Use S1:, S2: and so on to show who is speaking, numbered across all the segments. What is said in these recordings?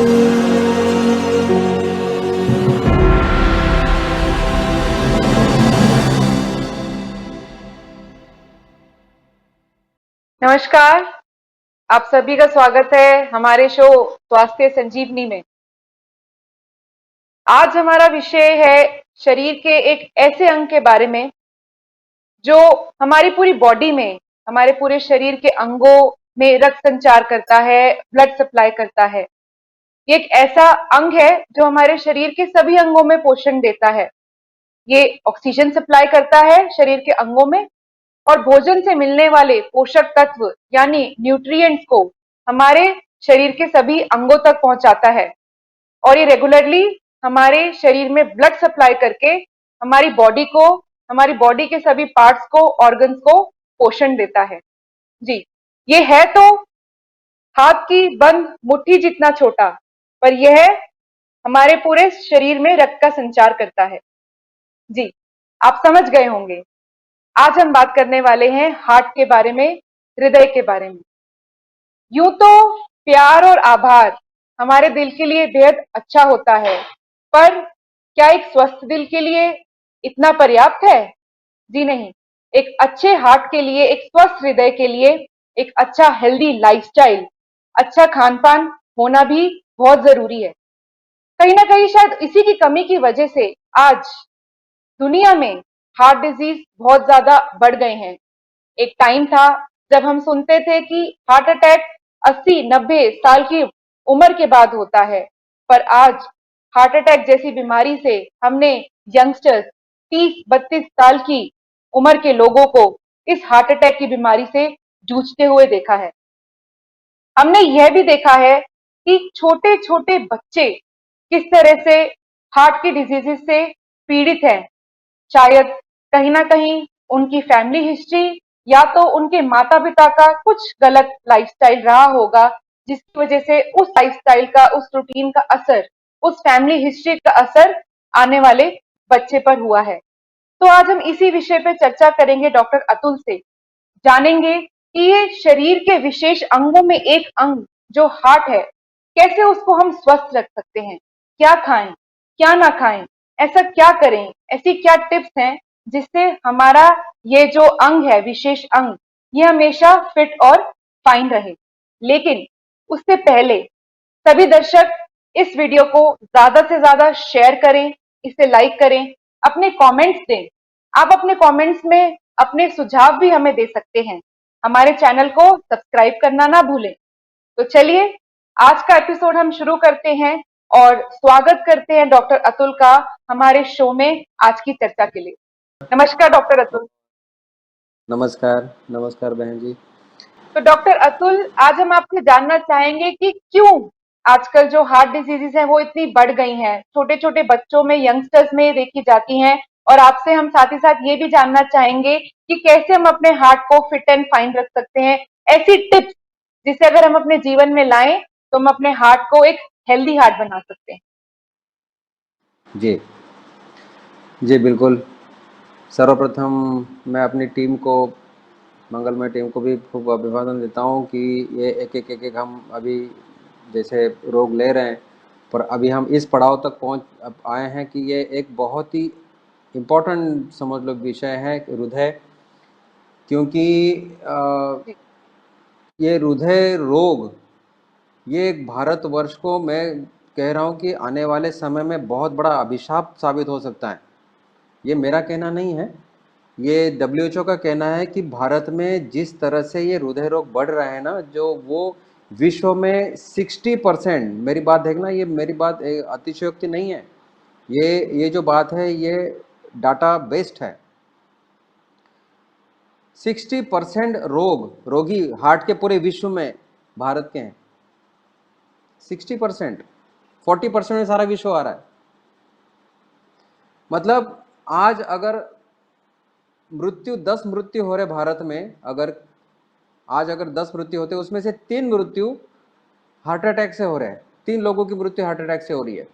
S1: नमस्कार, आप सभी का स्वागत है हमारे शो स्वास्थ्य संजीवनी में। आज हमारा विषय है शरीर के एक ऐसे अंग के बारे में जो हमारी पूरी बॉडी में, हमारे पूरे शरीर के अंगों में रक्त संचार करता है, ब्लड सप्लाई करता है। ये एक ऐसा अंग है जो हमारे शरीर के सभी अंगों में पोषण देता है। ये ऑक्सीजन सप्लाई करता है शरीर के अंगों में और भोजन से मिलने वाले पोषक तत्व यानी न्यूट्रिएंट्स को हमारे शरीर के सभी अंगों तक पहुंचाता है और ये रेगुलरली हमारे शरीर में ब्लड सप्लाई करके हमारी बॉडी के सभी पार्ट्स को, ऑर्गन्स को पोषण देता है। जी, ये है तो हाथ की बंद मुट्ठी जितना छोटा, पर यह हमारे पूरे शरीर में रक्त का संचार करता है। जी, आप समझ गए होंगे। आज हम बात करने वाले हैं हार्ट के बारे में, हृदय के बारे में। यूं तो प्यार और आभार हमारे दिल के लिए बेहद अच्छा होता है, पर क्या एक स्वस्थ दिल के लिए इतना पर्याप्त है? जी नहीं। एक अच्छे हार्ट के लिए, एक स्वस्थ हृदय के लिए एक अच्छा हेल्दी लाइफस्टाइल, अच्छा खान पान होना भी बहुत जरूरी है। कहीं ना कहीं शायद इसी की कमी की वजह से आज दुनिया में हार्ट डिजीज बहुत ज्यादा बढ़ गए हैं। एक टाइम था जब हम सुनते थे कि हार्ट अटैक 80-90 साल की उम्र के बाद होता है, पर आज हार्ट अटैक जैसी बीमारी से हमने यंगस्टर्स 30-32 साल की उम्र के लोगों को इस हार्ट अटैक की बीमारी से जूझते हुए देखा है। हमने यह भी देखा है कि छोटे छोटे बच्चे किस तरह से हार्ट की डिजीजेस से पीड़ित हैं। शायद कहीं ना कहीं उनकी फैमिली हिस्ट्री या तो उनके माता पिता का कुछ गलत लाइफस्टाइल रहा होगा, जिसकी वजह से उस लाइफस्टाइल का, उस रूटीन का असर, उस फैमिली हिस्ट्री का असर आने वाले बच्चे पर हुआ है। तो आज हम इसी विषय पे चर्चा करेंगे डॉक्टर अतुल से। जानेंगे कि ये शरीर के विशेष अंगों में एक अंग जो हार्ट है, कैसे उसको हम स्वस्थ रख सकते हैं, क्या खाएं, क्या ना खाएं, ऐसा क्या करें, ऐसी क्या टिप्स हैं जिससे हमारा ये जो अंग है, विशेष अंग, ये हमेशा फिट और फाइन रहे। लेकिन उससे पहले सभी दर्शक इस वीडियो को ज्यादा से ज्यादा शेयर करें, इसे लाइक करें, अपने कमेंट्स दें। आप अपने कमेंट्स में अपने सुझाव भी हमें दे सकते हैं। हमारे चैनल को सब्सक्राइब करना ना भूलें। तो चलिए आज का एपिसोड हम शुरू करते हैं और स्वागत करते हैं डॉक्टर अतुल का हमारे शो में आज की चर्चा के लिए। नमस्कार डॉक्टर अतुल।
S2: नमस्कार, नमस्कार बहन जी।
S1: तो डॉक्टर अतुल, आज हम आपसे जानना चाहेंगे कि क्यों आजकल जो हार्ट डिजीजेस हैं वो इतनी बढ़ गई हैं, छोटे छोटे बच्चों में, यंगस्टर्स में देखी जाती हैं। और आपसे हम साथ ही साथ ये भी जानना चाहेंगे कि कैसे हम अपने हार्ट को फिट एंड फाइन रख सकते हैं, ऐसी टिप्स जिसे अगर हम अपने जीवन में लाएं तो हम अपने हार्ट को एक हेल्दी हार्ट बना सकते हैं।
S2: जी, जी बिल्कुल। सर्वप्रथम मैं अपनी टीम को, मंगलमय टीम को भी खूब अभिवादन देता हूँ कि ये एक हम अभी जैसे रोग ले रहे हैं, पर अभी हम इस पड़ाव तक पहुँच अब आए हैं कि ये एक बहुत ही इम्पोर्टेंट समझ लो विषय है, हृदय। क्योंकि
S1: जी।
S2: ये हृदय रोग, ये एक भारतवर्ष को, मैं कह रहा हूँ कि आने वाले समय में बहुत बड़ा अभिशाप साबित हो सकता है। ये मेरा कहना नहीं है, ये WHO का कहना है कि भारत में जिस तरह से ये हृदय रोग बढ़ रहे हैं ना, जो वो विश्व में 60%, मेरी बात देखना, ये मेरी बात अतिशयोक्ति नहीं है, ये जो बात है ये डाटा बेस्ड है। 60% रोगी हार्ट के पूरे विश्व में भारत के हैं। 60%, 40% में सारा विश्व आ रहा है। मतलब आज अगर 10 मृत्यु हो रहे भारत में, अगर 10 मृत्यु होते, उसमें से 3 मृत्यु हार्ट अटैक से हो रहे हैं। 3 लोगों की मृत्यु हार्ट अटैक से हो रही है।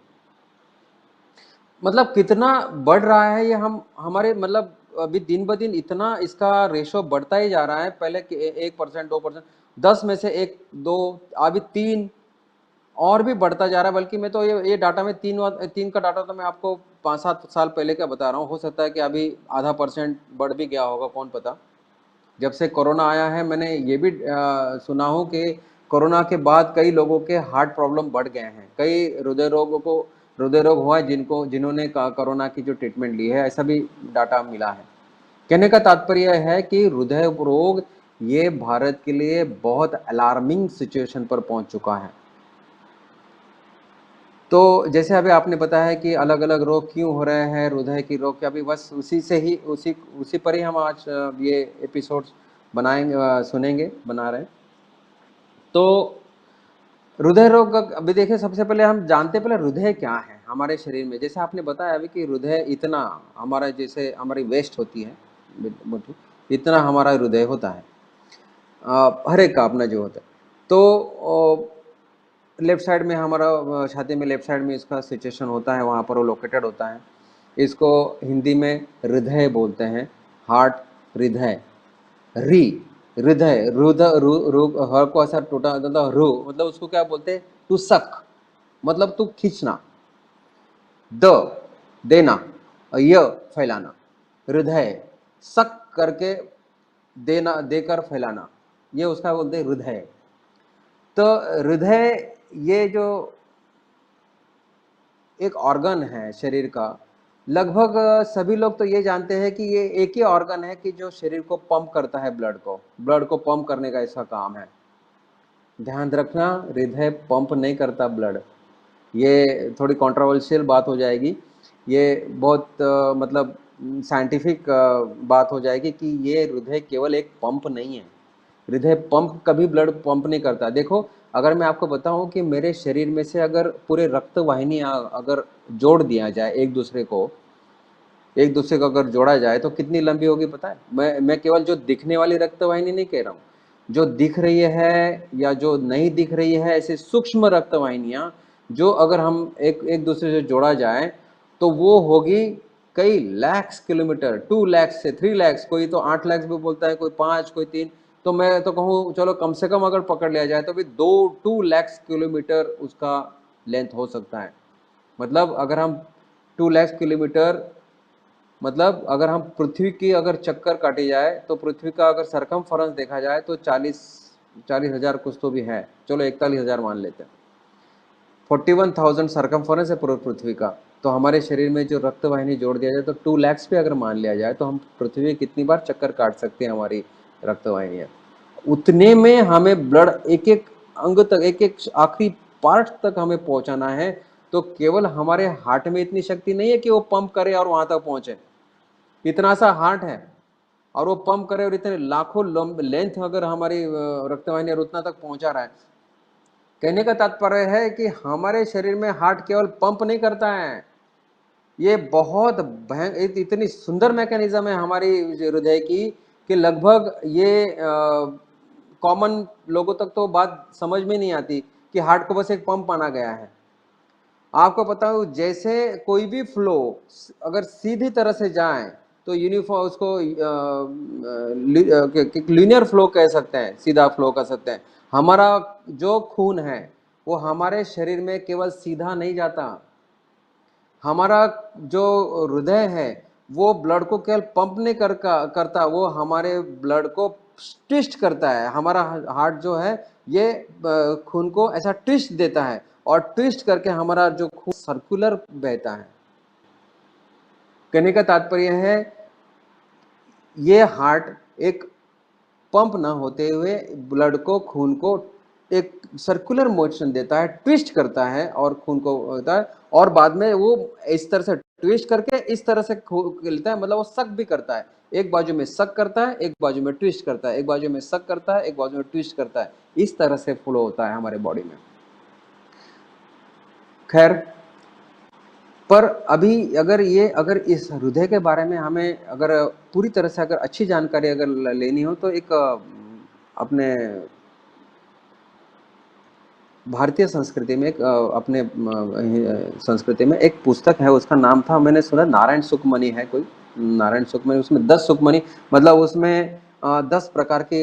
S2: मतलब कितना बढ़ रहा है ये, हम हमारे मतलब अभी दिन ब दिन इतना इसका रेशो बढ़ता ही जा रहा है। पहले 1%, 2%, 10 में से 1, 2, अभी 3, और भी बढ़ता जा रहा है। बल्कि मैं तो ये डाटा में तीन का डाटा तो मैं आपको 5-7 साल पहले का बता रहा हूँ। हो सकता है कि अभी आधा % बढ़ भी गया होगा, कौन पता। जब से कोरोना आया है मैंने ये भी सुना हूँ कि कोरोना के बाद कई लोगों के हार्ट प्रॉब्लम बढ़ गए हैं, कई हृदय रोग हुआ है जिन्होंने कोरोना की जो ट्रीटमेंट ली है, ऐसा भी डाटा मिला है। कहने का तात्पर्य है कि हृदय रोग ये भारत के लिए बहुत अलार्मिंग सिचुएशन पर पहुंच चुका है। तो जैसे अभी आपने बताया कि अलग अलग रोग क्यों हो रहे हैं, हृदय की रोग के, अभी बस उसी पर ही हम आज ये एपिसोड सुनेंगे, बना रहे हैं। तो हृदय रोग अभी देखिए, सबसे पहले हम जानते पहले हृदय क्या है हमारे शरीर में। जैसे आपने बताया अभी कि हृदय इतना हमारा, जैसे हमारी वेस्ट होती है मुट्ठी, इतना हमारा हृदय होता है, हर एक का अपना जो होता है। तो लेफ्ट साइड में हमारा छाती में लेफ्ट साइड में इसका सिचुएशन होता है, वहाँ पर वो लोकेटेड होता है। इसको हिंदी में हृदय बोलते हैं, हार्ट, हृदय, री, हृदय, रुद रु रु ह को ऐसा टूटा मतलब रु मतलब उसको क्या बोलते हैं, टू सक, मतलब तू खींचना, द देना, य फैलाना, हृदय सक करके देना, देकर फैलाना, ये उसका बोलते हैं हृदय। तो हृदय ये जो एक ऑर्गन है शरीर का, लगभग सभी लोग तो ये जानते हैं कि ये एक ही ऑर्गन है कि जो शरीर को पंप करता है, ब्लड को पंप करने का इसका काम है। ध्यान रखना, हृदय पंप नहीं करता ब्लड। ये थोड़ी कंट्रोवर्शियल बात हो जाएगी, ये बहुत मतलब साइंटिफिक बात हो जाएगी कि ये हृदय केवल एक पंप नहीं है। हृदय पंप कभी ब्लड पंप नहीं करता। देखो, अगर मैं आपको बताऊं कि मेरे शरीर में से अगर पूरे रक्त वाहिनियां अगर जोड़ दिया जाए एक दूसरे को अगर जोड़ा जाए तो कितनी लंबी होगी पता है? मैं केवल जो दिखने वाली रक्त वाहिनी नहीं कह रहा हूँ, जो दिख रही है या जो नहीं दिख रही है, ऐसे सूक्ष्म रक्त वाहिनियां जो अगर हम एक एक दूसरे से जोड़ा जाए तो वो होगी कई लाख किलोमीटर, 2 लाख से 3 लाख, कोई तो 8 लाख भी बोलता है, कोई 5, कोई 3। तो मैं तो कहूँ चलो कम से कम अगर पकड़ लिया जाए तो भी 2 लाख किलोमीटर उसका लेंथ हो सकता है। मतलब अगर हम 2 लाख किलोमीटर, मतलब अगर हम पृथ्वी की अगर चक्कर काटी जाए तो पृथ्वी का अगर सरकमफेरेंस देखा जाए तो 40,000 कुछ तो भी है, चलो 41,000 मान लेते हैं। 41,000 सरकमफेरेंस है पूरे पृथ्वी का। तो हमारे शरीर में जो रक्त वाहिनी जोड़ दिया जाए तो 2 लाख पे अगर मान लिया जाए तो हम पृथ्वी कितनी बार चक्कर काट सकते हैं हमारी रक्त वाहिनियां। उतने में हमें ब्लड एक एक अंग तक, एक एक आखिरी पार्ट तक हमें पहुंचाना है। तो केवल हमारे हार्ट में इतनी शक्ति नहीं है कि वो पंप करे और वहां तक पहुंचे। इतना सा हार्ट है और वो पंप करे और इतने लाखों लेंथ अगर हमारी रक्तवाहिनी और उतना तक पहुंचा रहा है। कहने का तात्पर्य है कि हमारे शरीर में हार्ट केवल पंप नहीं करता है, ये बहुत इतनी सुंदर मैकेनिज्म है हमारी हृदय की कि लगभग ये कॉमन लोगों तक तो बात समझ में नहीं आती कि हार्ट को बस एक पंप माना गया है। आपको पता हो, जैसे कोई भी फ्लो अगर सीधी तरह से जाए तो यूनिफॉर्म उसको लीनियर फ्लो कह सकते हैं, सीधा फ्लो कह सकते हैं। हमारा जो खून है वो हमारे शरीर में केवल सीधा नहीं जाता, हमारा जो हृदय है वो ब्लड को केवल पंप नहीं करता, वो हमारे ब्लड को ट्विस्ट करता है। हमारा हार्ट जो है ये खून को ऐसा ट्विस्ट देता है और ट्विस्ट करके हमारा जो खून सर्कुलर बहता है। कहने का तात्पर्य है ये हार्ट एक पंप ना होते हुए ब्लड को, खून को एक सर्कुलर मोशन देता है, ट्विस्ट करता है और खून को होता है, और बाद में वो इस तरह से ट्विस्ट करके इस तरह से खिलता है, मतलब वो सक भी करता है। एक बाजू में सक करता है, एक बाजू में ट्विस्ट करता है, एक बाजू में सक करता है, एक बाजू में ट्विस्ट करता है। इस तरह से फ्लो होता है हमारे बॉडी में। खैर, पर अभी अगर इस हृदय के बारे में हमें अगर पूरी तरह से अगर अच्छी जानकारी अगर लेनी हो तो एक अपने भारतीय संस्कृति में एक अपने संस्कृति में एक पुस्तक है, उसका नाम था, मैंने सुना नारायण सुखमणि है कोई, नारायण सुखमणि। उसमें 10 सुखमणि, मतलब उसमें 10 प्रकार की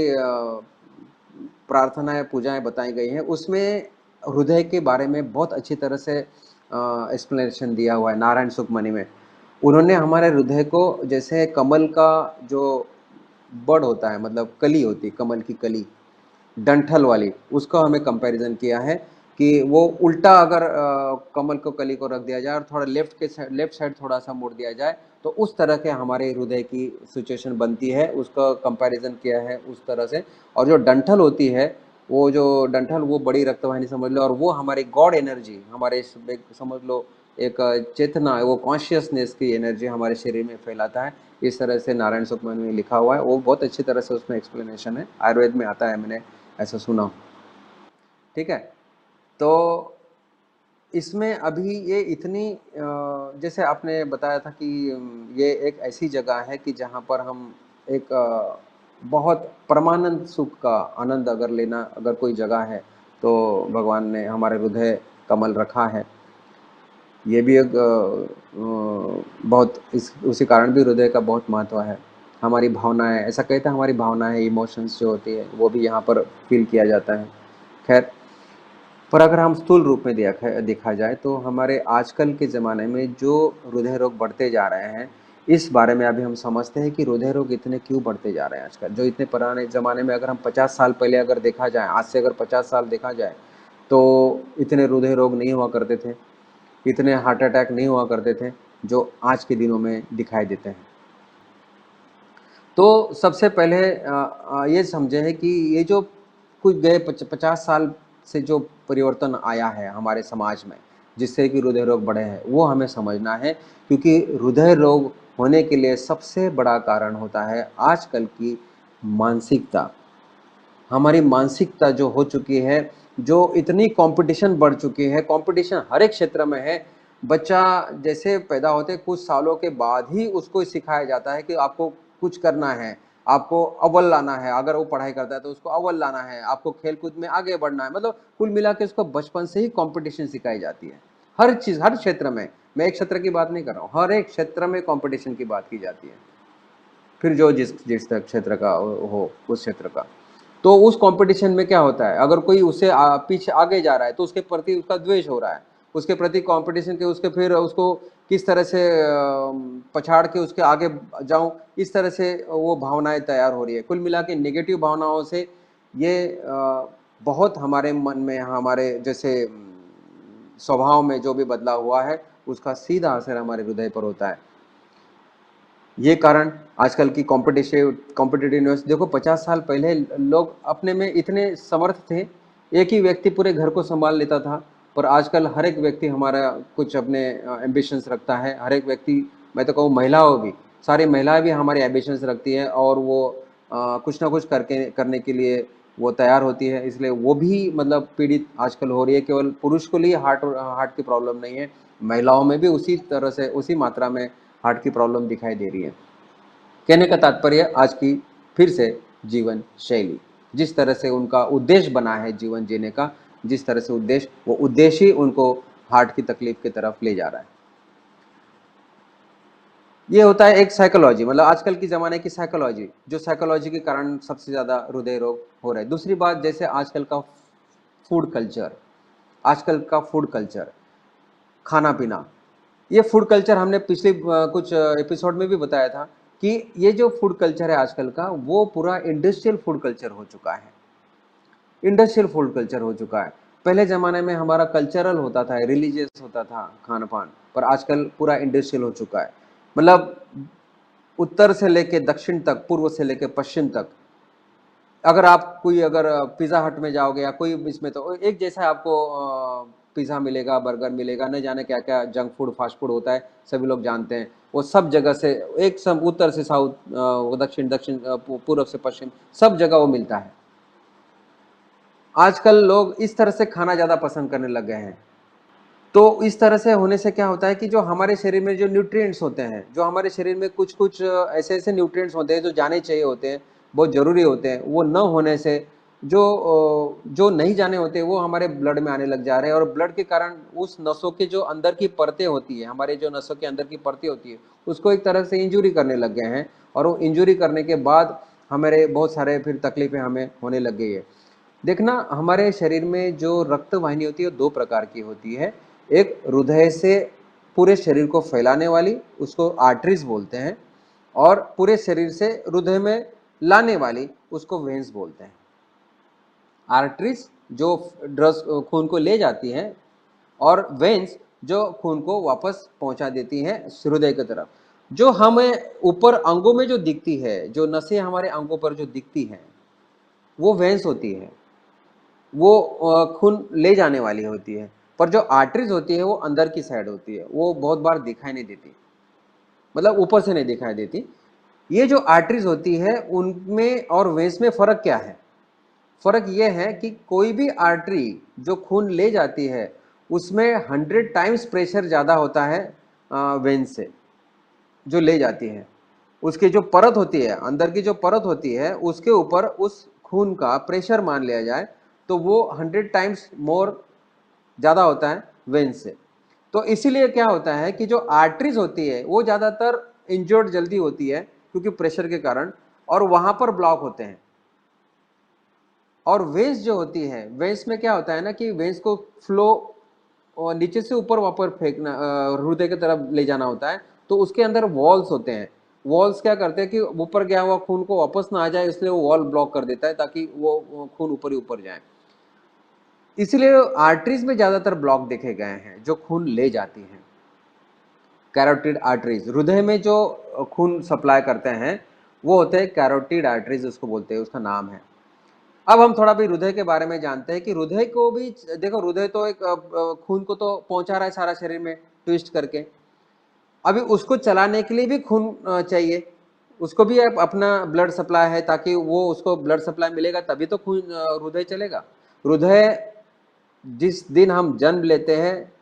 S2: प्रार्थनाएं पूजाएं बताई गई हैं। उसमें हृदय के बारे में बहुत अच्छी तरह से एक्सप्लेनेशन दिया हुआ है नारायण सुखमणि में। उन्होंने हमारे हृदय को जैसे कमल का जो बड होता है, मतलब कली होती है, कमल की कली डंठल वाली, उसका हमें कंपैरिजन किया है कि वो उल्टा अगर कमल को कली को रख दिया जाए और थोड़ा लेफ्ट साइड थोड़ा सा मोड़ दिया जाए तो उस तरह के हमारे हृदय की सिचुएशन बनती है, उसका कंपैरिजन किया है उस तरह से। और जो डंठल होती है, वो जो डंठल वो बड़ी रक्तवाहिनी समझ लो, और वो हमारी गॉड एनर्जी, हमारे समझ लो एक चेतना, वो कॉन्शियसनेस की एनर्जी हमारे शरीर में फैलाता है। इस तरह से नारायण सुखमनी में लिखा हुआ है, वो बहुत अच्छी तरह से उसमें एक्सप्लेनेशन है, आयुर्वेद में आता है, मैंने ऐसा सुना। ठीक है, तो इसमें अभी ये इतनी जैसे आपने बताया था कि ये एक ऐसी जगह है कि जहाँ पर हम एक बहुत परमानंद सुख का आनंद अगर लेना, अगर कोई जगह है तो भगवान ने हमारे हृदय कमल रखा है। ये भी एक बहुत उसी कारण भी हृदय का बहुत महत्व है। हमारी भावनाएं, ऐसा कहते हैं, हमारी भावनाएं, इमोशंस जो होती है वो भी यहाँ पर फील किया जाता है। खैर, पर अगर हम स्थूल रूप में देखा जाए तो हमारे आजकल के ज़माने में जो हृदय रोग बढ़ते जा रहे हैं, इस बारे में अभी हम समझते हैं कि हृदय रोग इतने क्यों बढ़ते जा रहे हैं आजकल। जो इतने पुराने ज़माने में, अगर हम 50 साल पहले अगर देखा जाए, आज से अगर 50 साल देखा जाए, तो इतने हृदय रोग नहीं हुआ करते थे, इतने हार्ट अटैक नहीं हुआ करते थे जो आज के दिनों में दिखाई देते हैं। तो सबसे पहले ये समझे है कि ये जो कुछ गए 50 साल से जो परिवर्तन आया है हमारे समाज में, जिससे कि हृदय रोग बढ़े हैं, वो हमें समझना है। क्योंकि हृदय रोग होने के लिए सबसे बड़ा कारण होता है आजकल की मानसिकता। हमारी मानसिकता जो हो चुकी है, जो इतनी कंपटीशन बढ़ चुकी है, कंपटीशन हर एक क्षेत्र में है। बच्चा जैसे पैदा होते कुछ सालों के बाद ही उसको सिखाया जाता है कि आपको कुछ करना है, आपको अव्वल लाना है। अगर वो पढ़ाई करता है तो उसको अव्वल लाना है, आपको खेलकूद में आगे बढ़ना है। मतलब कुल मिला के उसको बचपन से ही कंपटीशन सिखाई जाती है, हर चीज़, हर क्षेत्र में। मैं एक क्षेत्र की बात नहीं कर रहा हूँ, हर एक क्षेत्र में कंपटीशन की बात की जाती है। फिर जो जिस जिस क्षेत्र का हो, उस क्षेत्र का, तो उस कंपटीशन में क्या होता है, अगर कोई उससे पीछे आगे जा रहा है तो उसके प्रति उसका द्वेष हो रहा है, उसके प्रति कंपटीशन के, उसके फिर उसको किस तरह से पछाड़ के उसके आगे जाऊं, इस तरह से वो भावनाएं तैयार हो रही है। कुल मिला के नेगेटिव भावनाओं से ये बहुत हमारे मन में, हमारे जैसे स्वभाव में जो भी बदलाव हुआ है, उसका सीधा असर हमारे हृदय पर होता है। ये कारण आजकल की कॉम्पिटिटिवनेस देखो। 50 साल पहले लोग अपने में इतने समर्थ थे, एक ही व्यक्ति पूरे घर को संभाल लेता था। पर आजकल हर एक व्यक्ति हमारा कुछ अपने एम्बिशंस रखता है। हर एक व्यक्ति, मैं तो कहूँ महिलाओं भी, सारी महिलाएं भी हमारे एम्बिशंस रखती है, और वो कुछ ना कुछ करने के लिए वो तैयार होती है। इसलिए वो भी मतलब पीड़ित आजकल हो रही है। केवल पुरुष को लिए हार्ट की प्रॉब्लम नहीं है, महिलाओं में भी उसी तरह से, उसी मात्रा में हार्ट की प्रॉब्लम दिखाई दे रही है। कहने का तात्पर्य, आज की फिर से जीवन शैली, जिस तरह से उनका उद्देश्य बना है जीवन जीने का, जिस तरह से उद्देश्य, वो उद्देश्य ही उनको हार्ट की तकलीफ की तरफ ले जा रहा है। ये होता है एक साइकोलॉजी, मतलब आजकल की ज़माने की साइकोलॉजी, जो साइकोलॉजी के कारण सबसे ज़्यादा हृदय रोग हो रहे हैं। दूसरी बात, जैसे आजकल का फूड कल्चर, आजकल का फूड कल्चर, खाना पीना, ये फूड कल्चर हमने पिछले कुछ एपिसोड में भी बताया था कि ये जो फूड कल्चर है आजकल का, वो पूरा इंडस्ट्रियल फूड कल्चर हो चुका है। इंडस्ट्रियल फूड कल्चर हो चुका है। पहले ज़माने में हमारा कल्चरल होता था, रिलीजियस होता था खान पान, पर आजकल पूरा इंडस्ट्रियल हो चुका है। मतलब उत्तर से लेके दक्षिण तक, पूर्व से लेके पश्चिम तक, अगर आप कोई अगर पिज़्ज़ा हट में जाओगे या कोई इसमें, तो एक जैसा आपको पिज़्ज़ा मिलेगा, बर्गर मिलेगा, न जाने क्या क्या जंक फूड, फास्ट फूड होता है, सभी लोग जानते हैं। वो सब जगह से, एक सब उत्तर से साउथ, वो दक्षिण, पूर्व से पश्चिम, सब जगह वो मिलता है। आजकल लोग इस तरह से खाना ज़्यादा पसंद करने लग गए हैं। तो इस तरह से होने से क्या होता है कि जो हमारे शरीर में जो न्यूट्रिएंट्स होते हैं, जो हमारे शरीर में कुछ कुछ ऐसे ऐसे न्यूट्रिएंट्स होते हैं जो जाने चाहिए होते हैं, बहुत ज़रूरी होते हैं, वो न होने से जो नहीं जाने होते वो हमारे ब्लड में आने लग जा रहे हैं। और ब्लड के कारण उस नसों के जो अंदर की परतें होती है, हमारे जो नसों के अंदर की परतें होती है, उसको एक तरह से इंजरी करने लग गए हैं। और वो इंजरी करने के बाद हमारे बहुत सारे फिर तकलीफें हमें होने लग गई है। देखना, हमारे शरीर में जो रक्त वाहिनी होती है वो दो प्रकार की होती है। एक हृदय से पूरे शरीर को फैलाने वाली, उसको आर्टरीज बोलते हैं, और पूरे शरीर से हृदय में लाने वाली, उसको वेन्स बोलते हैं। आर्टरीज जो खून को ले जाती हैं, और वेन्स जो खून को वापस पहुंचा देती हैं हृदय की तरफ। जो हमें ऊपर अंगों में जो दिखती है, जो नसें हमारे अंगों पर जो दिखती हैं, वो वेन्स होती है, वो खून ले जाने वाली होती है। पर जो आर्टरीज होती है वो अंदर की साइड होती है, वो बहुत बार दिखाई नहीं देती, मतलब ऊपर से नहीं दिखाई देती। ये जो आर्टरीज होती है उनमें और वेन्स में फर्क क्या है? फर्क यह है कि कोई भी आर्टरी जो खून ले जाती है उसमें 100 टाइम्स प्रेशर ज़्यादा होता है वेन्स से, जो ले जाती है। उसकी जो परत होती है, अंदर की जो परत होती है, उसके ऊपर उस खून का प्रेशर मान लिया जाए तो वो 100 टाइम्स मोर ज़्यादा होता है वेन्स से। तो इसीलिए क्या होता है कि जो आर्टरीज होती है वो ज़्यादातर इंजर्ड जल्दी होती है क्योंकि प्रेशर के कारण, और वहाँ पर ब्लॉक होते हैं। और वेन्स जो होती है, वेन्स में क्या होता है ना कि वेन्स को फ्लो और नीचे से ऊपर वापस फेंकना, हृदय की तरफ ले जाना होता है। तो उसके अंदर वॉल्स होते हैं। वॉल्स क्या करते हैं कि ऊपर गया हुआ खून को वापस ना आ जाए, इसलिए वो वॉल ब्लॉक कर देता है ताकि वो खून ऊपर ही ऊपर जाए। इसलिए आर्टरीज में ज्यादातर ब्लॉक देखे गए हैं जो खून ले जाती हैं। कैरोटिड आर्टरीज, हृदय में जो खून सप्लाई करते हैं वो होते हैं कैरोटिड आर्टरीज, उसको बोलते हैं, उसका नाम है। अब हम थोड़ा भी हृदय के बारे में जानते हैं कि हृदय को भी देखो, हृदय तो एक खून को तो पहुंचा रहा है सारा शरीर में ट्विस्ट करके। अभी उसको चलाने के लिए भी खून चाहिए, उसको भी अपना ब्लड सप्लाई है, ताकि वो उसको ब्लड सप्लाई मिलेगा तभी तो खून हृदय चलेगा। हृदय जिस दिन हम जन्म लेते हैं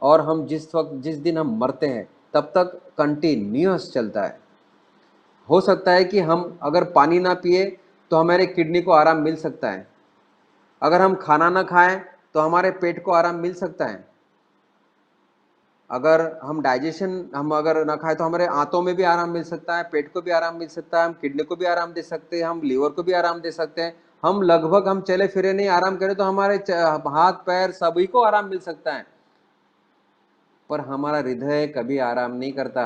S2: और हम जिस दिन हम मरते हैं तब तक कंटिन्यूअस चलता है। हो सकता है कि हम अगर पानी ना पिए तो हमारे किडनी को आराम मिल सकता है, अगर हम खाना ना खाएं तो हमारे पेट को आराम मिल सकता है, अगर हम अगर ना खाएं तो हमारे आंतों में भी आराम मिल सकता है, पेट को भी आराम मिल सकता है, हम किडनी को भी आराम दे सकते हैं, हम लीवर को भी आराम दे सकते हैं। हम लगभग हम चले फिरे नहीं आराम करें तो हमारे हाथ पैर सभी को आराम मिल सकता है। पर हमारा हृदय कभी आराम नहीं करता।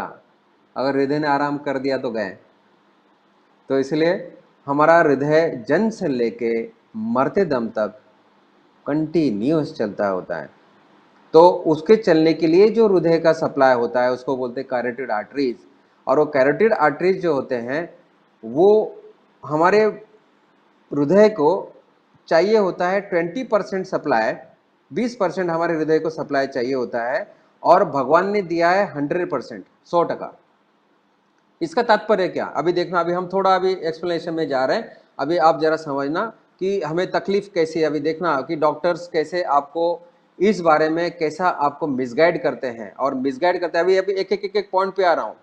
S2: अगर हृदय ने आराम कर दिया तो गए। तो इसलिए हमारा हृदय जन्म से लेके मरते दम तक कंटिन्यूअस चलता होता है। तो उसके चलने के लिए जो हृदय का सप्लाई होता है उसको बोलते हैं कैरोटिड आर्टरीज। और वो कैरोटिड आर्टरीज जो होते हैं वो हमारे हृदय को चाहिए होता है 20% सप्लाई, 20% हमारे हृदय को सप्लाई चाहिए होता है, और भगवान ने दिया है 100%, 100%। इसका तात्पर्य क्या? अभी देखना, अभी हम थोड़ा अभी एक्सप्लेनेशन में जा रहे हैं। अभी आप जरा समझना कि हमें तकलीफ कैसी है। अभी देखना कि डॉक्टर्स कैसे आपको इस बारे में कैसा आपको मिसगाइड करते हैं, और मिसगाइड करते हैं। अभी अभी एक एक पॉइंट पे आ रहा हूँ।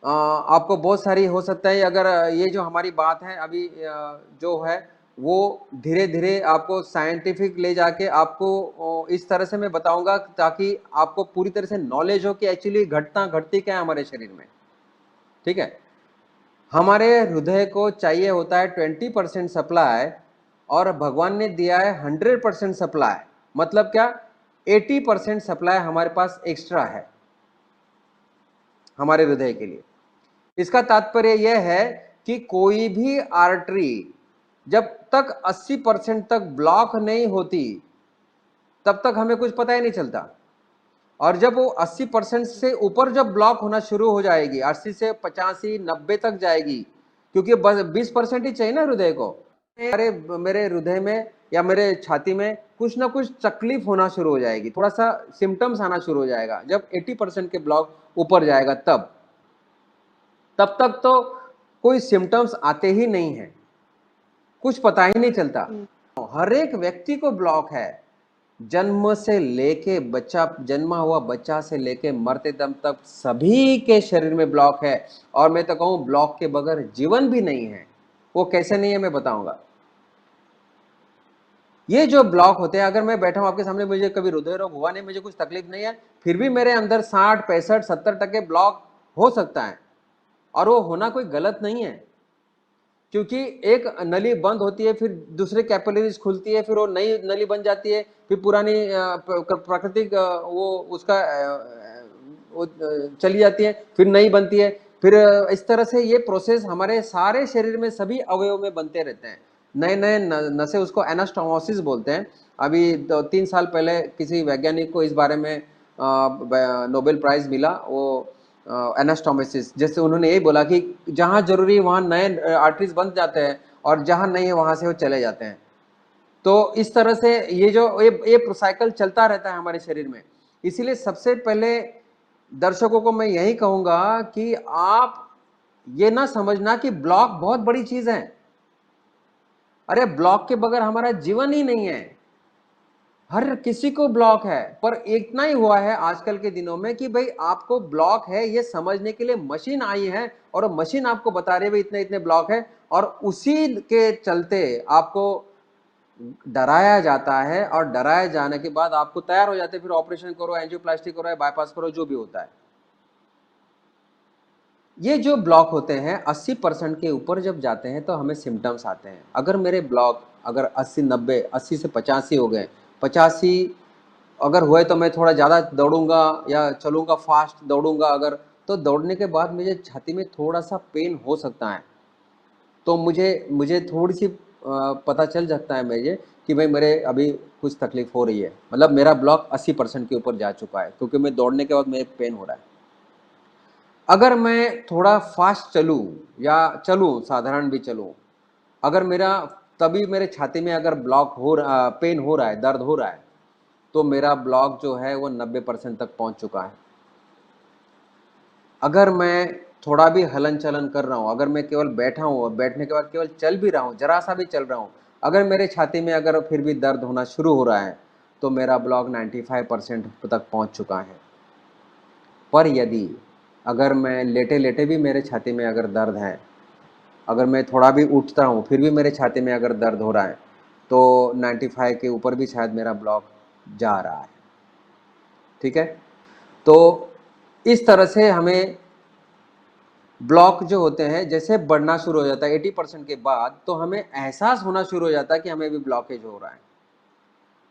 S2: आपको बहुत सारी हो सकता है, अगर ये जो हमारी बात है अभी जो है वो धीरे धीरे आपको साइंटिफिक ले जाके आपको इस तरह से मैं बताऊंगा ताकि आपको पूरी तरह से नॉलेज हो कि एक्चुअली घटती क्या है हमारे शरीर में। ठीक है, हमारे हृदय को चाहिए होता है 20% सप्लाई, और भगवान ने दिया है 100% सप्लाई। मतलब क्या? 80% सप्लाई हमारे पास एक्स्ट्रा है हमारे हृदय के लिए। इसका तात्पर्य यह है कि कोई भी आर्टरी जब तक 80% तक ब्लॉक नहीं होती तब तक हमें कुछ पता ही नहीं चलता। और जब वो 80% से ऊपर जब ब्लॉक होना शुरू हो जाएगी, 80 से 85 90 तक जाएगी, क्योंकि बस 20% ही चाहिए ना हृदय को। अरे मेरे हृदय में या मेरे छाती में कुछ ना कुछ तकलीफ होना शुरू हो जाएगी, थोड़ा सा सिम्टम्स आना शुरू हो जाएगा जब 80% के ब्लॉक ऊपर जाएगा। तब तक तो कोई सिम्टम्स आते ही नहीं है, कुछ पता ही नहीं चलता। हर एक व्यक्ति को ब्लॉक है, जन्म से लेके बच्चा, जन्मा हुआ बच्चा से लेके मरते दम तक सभी के शरीर में ब्लॉक है। और मैं तो कहूं ब्लॉक के बगैर जीवन भी नहीं है। वो कैसे नहीं है मैं बताऊंगा। ये जो ब्लॉक होते हैं, अगर मैं बैठा हूं आपके सामने, मुझे कभी हृदय रोग हुआ नहीं, मुझे कुछ तकलीफ नहीं है, फिर भी मेरे अंदर 60 65 70% ब्लॉक हो सकता है। और वो होना कोई गलत नहीं है, क्योंकि एक नली बंद होती है, फिर दूसरे कैपिलरीज खुलती है, फिर वो नई नली बन जाती है, फिर पुरानी प्राकृतिक वो उसका वो चली जाती है, फिर नई बनती है, फिर इस तरह से ये प्रोसेस हमारे सारे शरीर में सभी अवयव में बनते रहते हैं। नए नए नसें, उसको एनास्टोमोसिस बोलते हैं। अभी 3 साल पहले किसी वैज्ञानिक को इस बारे में नोबेल प्राइज मिला, वो एनास्टोमोसिस, जैसे उन्होंने यही बोला कि जहां जरूरी वहां नए आर्टरीज बन जाते हैं और जहां नहीं है वहां से वो चले जाते हैं। तो इस तरह से ये जो ये साइकिल चलता रहता है हमारे शरीर में। इसीलिए सबसे पहले दर्शकों को मैं यही कहूंगा कि आप ये ना समझना कि ब्लॉक बहुत बड़ी चीज है। अरे ब्लॉक के बगैर हमारा जीवन ही नहीं है। हर किसी को ब्लॉक है, पर इतना ही हुआ है आजकल के दिनों में कि भाई आपको ब्लॉक है ये समझने के लिए मशीन आई है, और मशीन आपको बता रही है भाई इतने इतने ब्लॉक है, और उसी के चलते आपको डराया जाता है, और डराए जाने के बाद आपको तैयार हो जाते हैं, फिर ऑपरेशन करो, एंजियोप्लास्टी करो, बाईपास करो, जो भी होता है। ये जो ब्लॉक होते हैं 80% के ऊपर जब जाते हैं तो हमें सिम्टम्स आते हैं। अगर मेरे ब्लॉक अगर 80-90, 80 से 85 हो गए, 85 अगर हुए तो मैं थोड़ा ज़्यादा दौड़ूंगा या चलूंगा, फास्ट दौड़ूंगा अगर, तो दौड़ने के बाद मुझे छाती में थोड़ा सा पेन हो सकता है। तो मुझे मुझे थोड़ी सी पता चल सकता है मुझे कि भाई मेरे अभी कुछ तकलीफ हो रही है, मतलब मेरा ब्लॉक 80% के ऊपर जा चुका है, क्योंकि मैं दौड़ने के बाद मेरे पेन हो रहा है। अगर मैं थोड़ा फास्ट चलूँ या चलूँ, साधारण भी चलूँ, अगर मेरा तभी मेरे छाती में अगर ब्लॉक हो रहा, पेन हो रहा है, दर्द हो रहा है, तो मेरा ब्लॉक जो है वो 90% तक पहुंच चुका है। अगर मैं थोड़ा भी हलन चलन कर रहा हूँ, अगर मैं केवल बैठा हूँ और बैठने के बाद केवल चल भी रहा हूँ, जरा सा भी चल रहा हूँ, अगर मेरे छाती में अगर फिर भी दर्द होना शुरू हो रहा है, तो मेरा ब्लॉक 95% तक पहुंच चुका है। पर यदि अगर मैं लेटे लेटे भी मेरे छाती में अगर दर्द है, अगर मैं थोड़ा भी उठता हूँ फिर भी मेरे छाती में अगर दर्द हो रहा है, तो 95 के ऊपर भी शायद मेरा ब्लॉक जा रहा है। ठीक है, तो इस तरह से हमें ब्लॉक जो होते हैं जैसे बढ़ना शुरू हो जाता है 80% के बाद, तो हमें एहसास होना शुरू हो जाता है कि हमें भी ब्लॉकेज हो रहा है।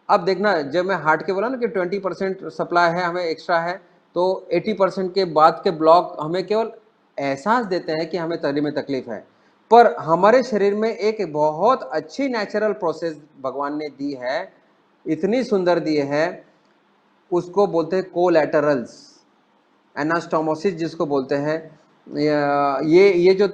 S2: अब देखना, जब मैं हार्ट के बोला ना कि 20% सप्लाई है हमें एक्स्ट्रा है, तो 80% के बाद के ब्लॉक हमें केवल एहसास देते हैं कि हमें तली में तकलीफ है, पर हमारे शरीर में एक बहुत अच्छी नेचुरल प्रोसेस भगवान ने दी है, इतनी सुंदर दी है, उसको बोलते हैं कोलैटरल्स, एनास्टोमोसिस जिसको बोलते हैं। ये जो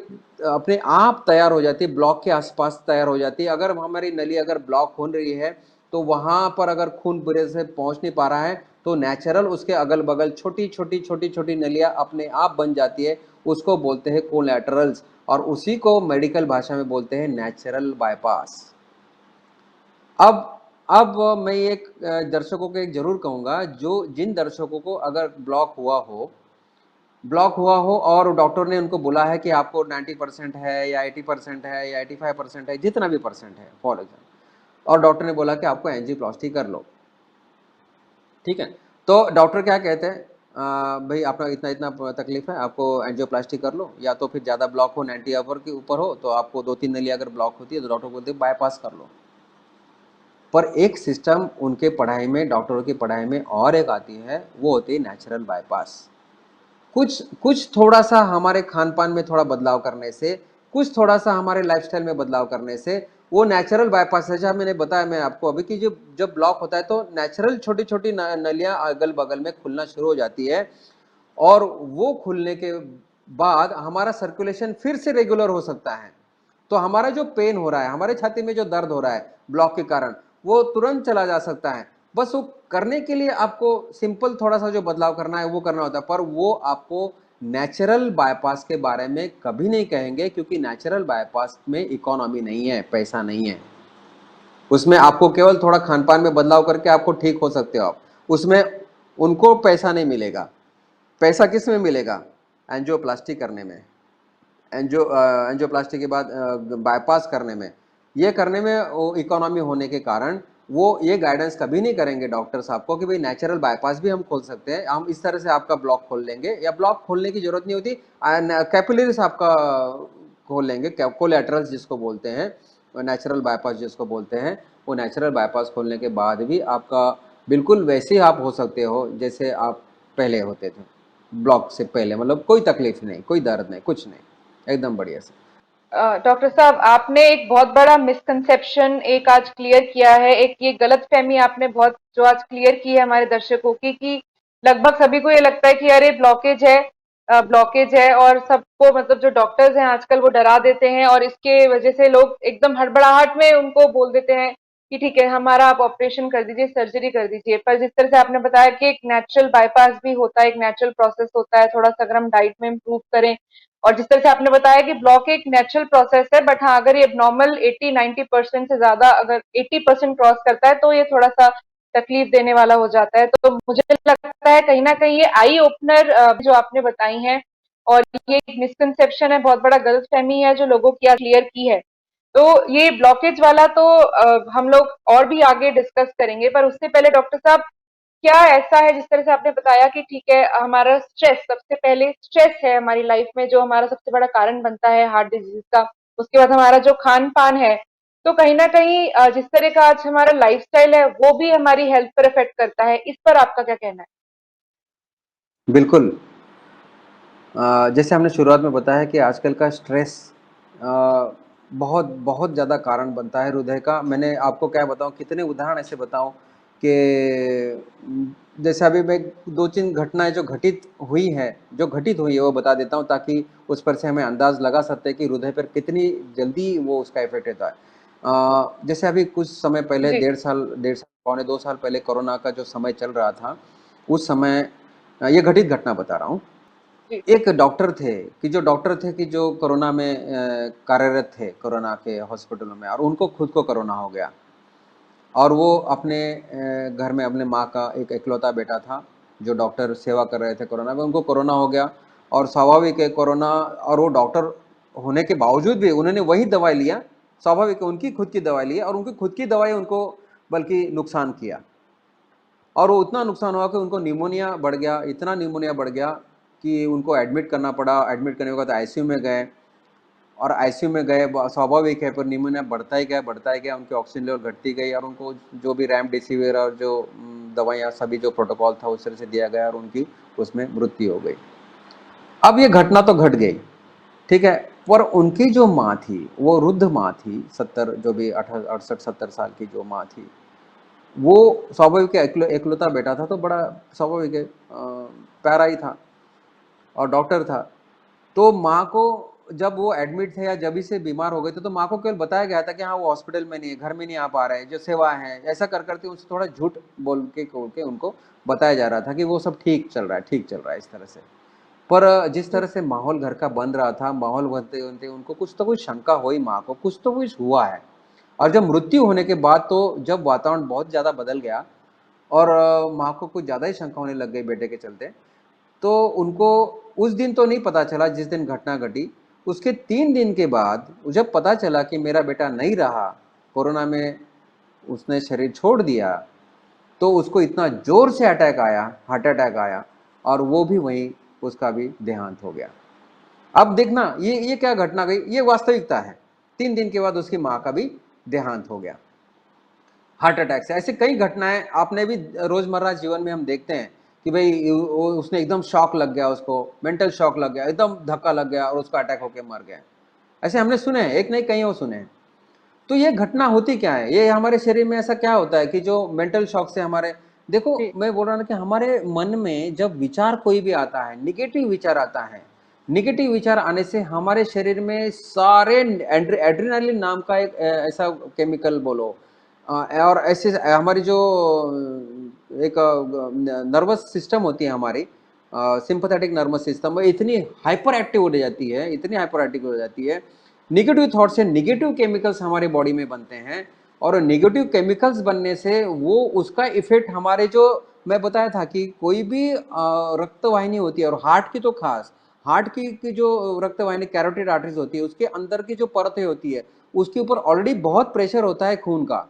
S2: अपने आप तैयार हो जाती है, ब्लॉक के आसपास तैयार हो जाती है। अगर हमारी नली अगर ब्लॉक हो रही है, तो वहां पर अगर खून पूरे से पहुंच नहीं पा रहा है, तो नेचुरल उसके अगल बगल छोटी छोटी छोटी छोटी नलियां अपने आप बन जाती है, उसको बोलते हैं कोलैटरल्स, और उसी को मेडिकल भाषा में बोलते हैं नेचुरल बाईपास। अब मैं एक दर्शकों को एक जरूर कहूंगा, जो जिन दर्शकों को अगर ब्लॉक हुआ हो और डॉक्टर ने उनको बोला है कि आपको 90% है या 80% है या 85% है, जितना भी परसेंट है फॉर एग्जाम्पल, और डॉक्टर ने बोला कि आपको एंजियोप्लास्टी कर लो। ठीक है, तो डॉक्टर क्या कहते हैं, भाई आपका इतना इतना तकलीफ है, आपको एंजियोप्लास्टी कर लो, या तो फिर ज़्यादा ब्लॉक हो 90 ओवर के ऊपर हो, तो आपको 2-3 नली अगर ब्लॉक होती है तो डॉक्टर बोलते हैं बाईपास कर लो। पर एक सिस्टम उनके पढ़ाई में, डॉक्टरों की पढ़ाई में और एक आती है, वो होती है नेचुरल बाईपास। कुछ कुछ थोड़ा सा हमारे खान पान में थोड़ा बदलाव करने से, कुछ थोड़ा सा हमारे लाइफस्टाइल में बदलाव करने से वो नेचुरल बाईपास है। जहाँ मैंने बताया मैं आपको अभी कि जब ब्लॉक होता है तो नेचुरल छोटी छोटी नलियां अगल बगल में खुलना शुरू हो जाती है, और वो खुलने के बाद हमारा सर्कुलेशन फिर से रेगुलर हो सकता है। तो हमारा जो पेन हो रहा है, हमारे छाती में जो दर्द हो रहा है ब्लॉक के कारण, वो तुरंत चला जा सकता है। बस वो करने के लिए आपको सिंपल थोड़ा सा जो बदलाव करना है वो करना होता है, पर वो आपको नेचुरल बाईपास के बारे में कभी नहीं कहेंगे, क्योंकि नेचुरल बाईपास में इकोनॉमी नहीं है, पैसा नहीं है। उसमें आपको केवल थोड़ा खान पान में बदलाव करके आपको ठीक हो सकते हो आप, उसमें उनको पैसा नहीं मिलेगा। पैसा किस में मिलेगा? एंजियोप्लास्टी करने में, एंजियोप्लास्टी के बाद बाईपास करने में। ये करने में वो इकोनॉमी होने के कारण वो ये गाइडेंस कभी नहीं करेंगे डॉक्टर्स आपको कि भाई नेचुरल बाईपास भी हम खोल सकते हैं, हम इस तरह से आपका ब्लॉक खोल लेंगे, या ब्लॉक खोलने की जरूरत नहीं होती, कैपिलरीज आपका खोल लेंगे, कोलैटरल्स जिसको बोलते हैं, नेचुरल बाईपास जिसको बोलते हैं, वो नेचुरल बाईपास खोलने के बाद भी आपका बिल्कुल वैसे ही आप हो सकते हो जैसे आप पहले होते थे, ब्लॉक से पहले। मतलब कोई तकलीफ नहीं, कोई दर्द नहीं, कुछ नहीं, एकदम बढ़िया से।
S1: डॉक्टर साहब, आपने एक बहुत बड़ा मिसकंसेप्शन एक आज क्लियर किया है, एक ये गलतफहमी आपने बहुत जो आज क्लियर की है हमारे दर्शकों की, कि लगभग सभी को ये लगता है कि अरे ब्लॉकेज है, ब्लॉकेज है, और सबको मतलब जो डॉक्टर्स हैं आजकल वो डरा देते हैं, और इसके वजह से लोग एकदम हड़बड़ाहट में उनको बोल देते हैं कि ठीक है हमारा आप ऑपरेशन कर दीजिए, सर्जरी कर दीजिए। पर जिस तरह से आपने बताया कि एक नेचुरल बाईपास भी होता है, एक नेचुरल प्रोसेस होता है, थोड़ा सा अगर हम डाइट में इम्प्रूव करें, और जिस तरह से आपने बताया कि ब्लॉक एक नेचुरल प्रोसेस है, बट हाँ अगर ये नॉर्मल 80-90% से ज्यादा अगर 80% क्रॉस करता है तो ये थोड़ा सा तकलीफ देने वाला हो जाता है। तो मुझे लगता है कहीं ना कहीं ये आई ओपनर जो आपने बताई हैं, और ये मिसकंसेप्शन है, बहुत बड़ा गलतफहमी है जो लोगों की क्लियर की है। तो ये ब्लॉकेज वाला तो हम लोग और भी आगे डिस्कस करेंगे, पर उससे पहले डॉक्टर साहब, क्या ऐसा है जिस तरह से आपने बताया कि ठीक है हमारा स्ट्रेस, सबसे पहले स्ट्रेस है हमारी लाइफ में जो हमारा सबसे बड़ा कारण बनता है हार्ट डिजीज का, उसके बाद हमारा जो खान पान है, तो कहीं ना कहीं जिस तरह का आज हमारा लाइफस्टाइल है वो भी हमारी हेल्थ पर इफेक्ट करता है। इस पर आपका क्या कहना है?
S2: बिल्कुल। जैसे हमने शुरुआत में बताया कि आजकल का स्ट्रेस बहुत बहुत ज़्यादा कारण बनता है हृदय का। मैंने आपको क्या बताऊँ, कितने उदाहरण ऐसे बताऊँ कि जैसे अभी मैं 2-3 घटनाएँ जो घटित हुई है वो बता देता हूँ, ताकि उस पर से हमें अंदाज़ लगा सकते हैं कि हृदय पर कितनी जल्दी वो उसका इफ़ेक्ट होता है। जैसे अभी कुछ समय पहले,
S1: जी।
S2: डेढ़ साल, पौने 2 साल पहले कोरोना का जो समय चल रहा था, उस समय ये घटित घटना बता रहा हूँ।
S1: जी।
S2: एक डॉक्टर थे कि जो कोरोना में कार्यरत थे, कोरोना के हॉस्पिटलों में, और उनको खुद को कोरोना हो गया। और वो अपने घर में अपने माँ का एक इकलौता बेटा था, जो डॉक्टर सेवा कर रहे थे कोरोना में, उनको कोरोना हो गया। और स्वाभाविक है कोरोना, और वो डॉक्टर होने के बावजूद भी उन्होंने वही दवाई लिया। स्वाभाविक है, उनकी खुद की दवाई ली, और उनकी खुद की दवाई उनको बल्कि नुकसान किया। और वो उतना नुकसान हुआ कि उनको निमोनिया बढ़ गया, इतना निमोनिया बढ़ गया कि उनको एडमिट करना पड़ा। एडमिट करने के बाद आईसीयू में गए, और आईसीयू में गए, स्वाभाविक है, पर निमोनिया बढ़ता ही गया, उनकी ऑक्सीजन लेवल घटती गई, और उनको जो भी रेमडेसिविर और जो दवाइयाँ, सभी जो प्रोटोकॉल था उस तरह से दिया गया, और उनकी उसमें मृत्यु हो गई। अब ये घटना तो घट गई, ठीक है, पर उनकी जो माँ थी, वो वृद्ध माँ थी, 70, जो भी 68-70 साल की जो माँ थी, वो स्वाभाविक है, एकलौता बेटा था, तो बड़ा स्वाभाविक है, प्यारा ही था और डॉक्टर था। तो माँ को, जब वो एडमिट थे या जब से बीमार हो गए थे, तो माँ को केवल बताया गया था कि हाँ वो हॉस्पिटल में नहीं है, घर में नहीं आ पा रहे हैं, जो सेवा है, ऐसा कर करके उनसे थोड़ा झूठ बोल के उनको बताया जा रहा था कि वो सब ठीक चल रहा है, ठीक चल रहा है, इस तरह से। पर जिस तरह से माहौल घर का बन रहा था, माहौल बनते बनते उनको कुछ तो कुछ शंका हुई, माँ को कुछ तो कुछ हुआ है। और जब मृत्यु होने के बाद, तो जब वातावरण बहुत ज़्यादा बदल गया, और माँ को कुछ ज़्यादा ही शंका होने लग गई बेटे के चलते, तो उनको उस दिन तो नहीं पता चला जिस दिन घटना घटी। उसके 3 दिन के बाद जब पता चला कि मेरा बेटा नहीं रहा, कोरोना में उसने शरीर छोड़ दिया, तो उसको इतना ज़ोर से अटैक आया, हार्ट अटैक आया, और वो भी वहीं उसका भी देहांत हो गया। अब देखना, ये क्या घटना गई, ये वास्तविकता है। 3 दिन के बाद उसकी माँ का भी देहांत हो गया हार्ट अटैक से। ऐसे कई घटनाएं आपने भी रोजमर्रा जीवन में हम देखते हैं कि भाई उसने एकदम शॉक लग गया, उसको मेंटल शॉक लग गया, एकदम धक्का लग गया, और उसका अटैक होकर मर गया। ऐसे हमने सुने हैं, एक नहीं कई और सुने हैं। तो ये घटना होती क्या है, ये हमारे शरीर में ऐसा क्या होता है कि जो मेंटल शॉक से हमारे, देखो
S1: जी।
S2: मैं बोल रहा ना कि हमारे मन में जब विचार कोई भी आता है, निगेटिव विचार आता है, निगेटिव विचार आने से हमारे शरीर में सारे एड्रेनालिन नाम का एक ऐसा केमिकल बोलो, और ऐसे हमारी जो एक नर्वस सिस्टम होती है हमारी, सिंपैथेटिक नर्वस सिस्टम, वो इतनी हाइपर एक्टिव हो जाती है, इतनी हाइपर एक्टिव हो जाती है, निगेटिव थॉट से निगेटिव केमिकल्स हमारे बॉडी में बनते हैं। और निगेटिव केमिकल्स बनने से वो उसका इफेक्ट हमारे जो, मैं बताया था कि कोई भी रक्त वाहिनी होती है, और हार्ट की तो खास, हार्ट की जो रक्त वाहिनी कैरोटिड आर्टरीज होती है, उसके अंदर की जो परतें होती है, उसके ऊपर ऑलरेडी बहुत प्रेशर होता है खून का।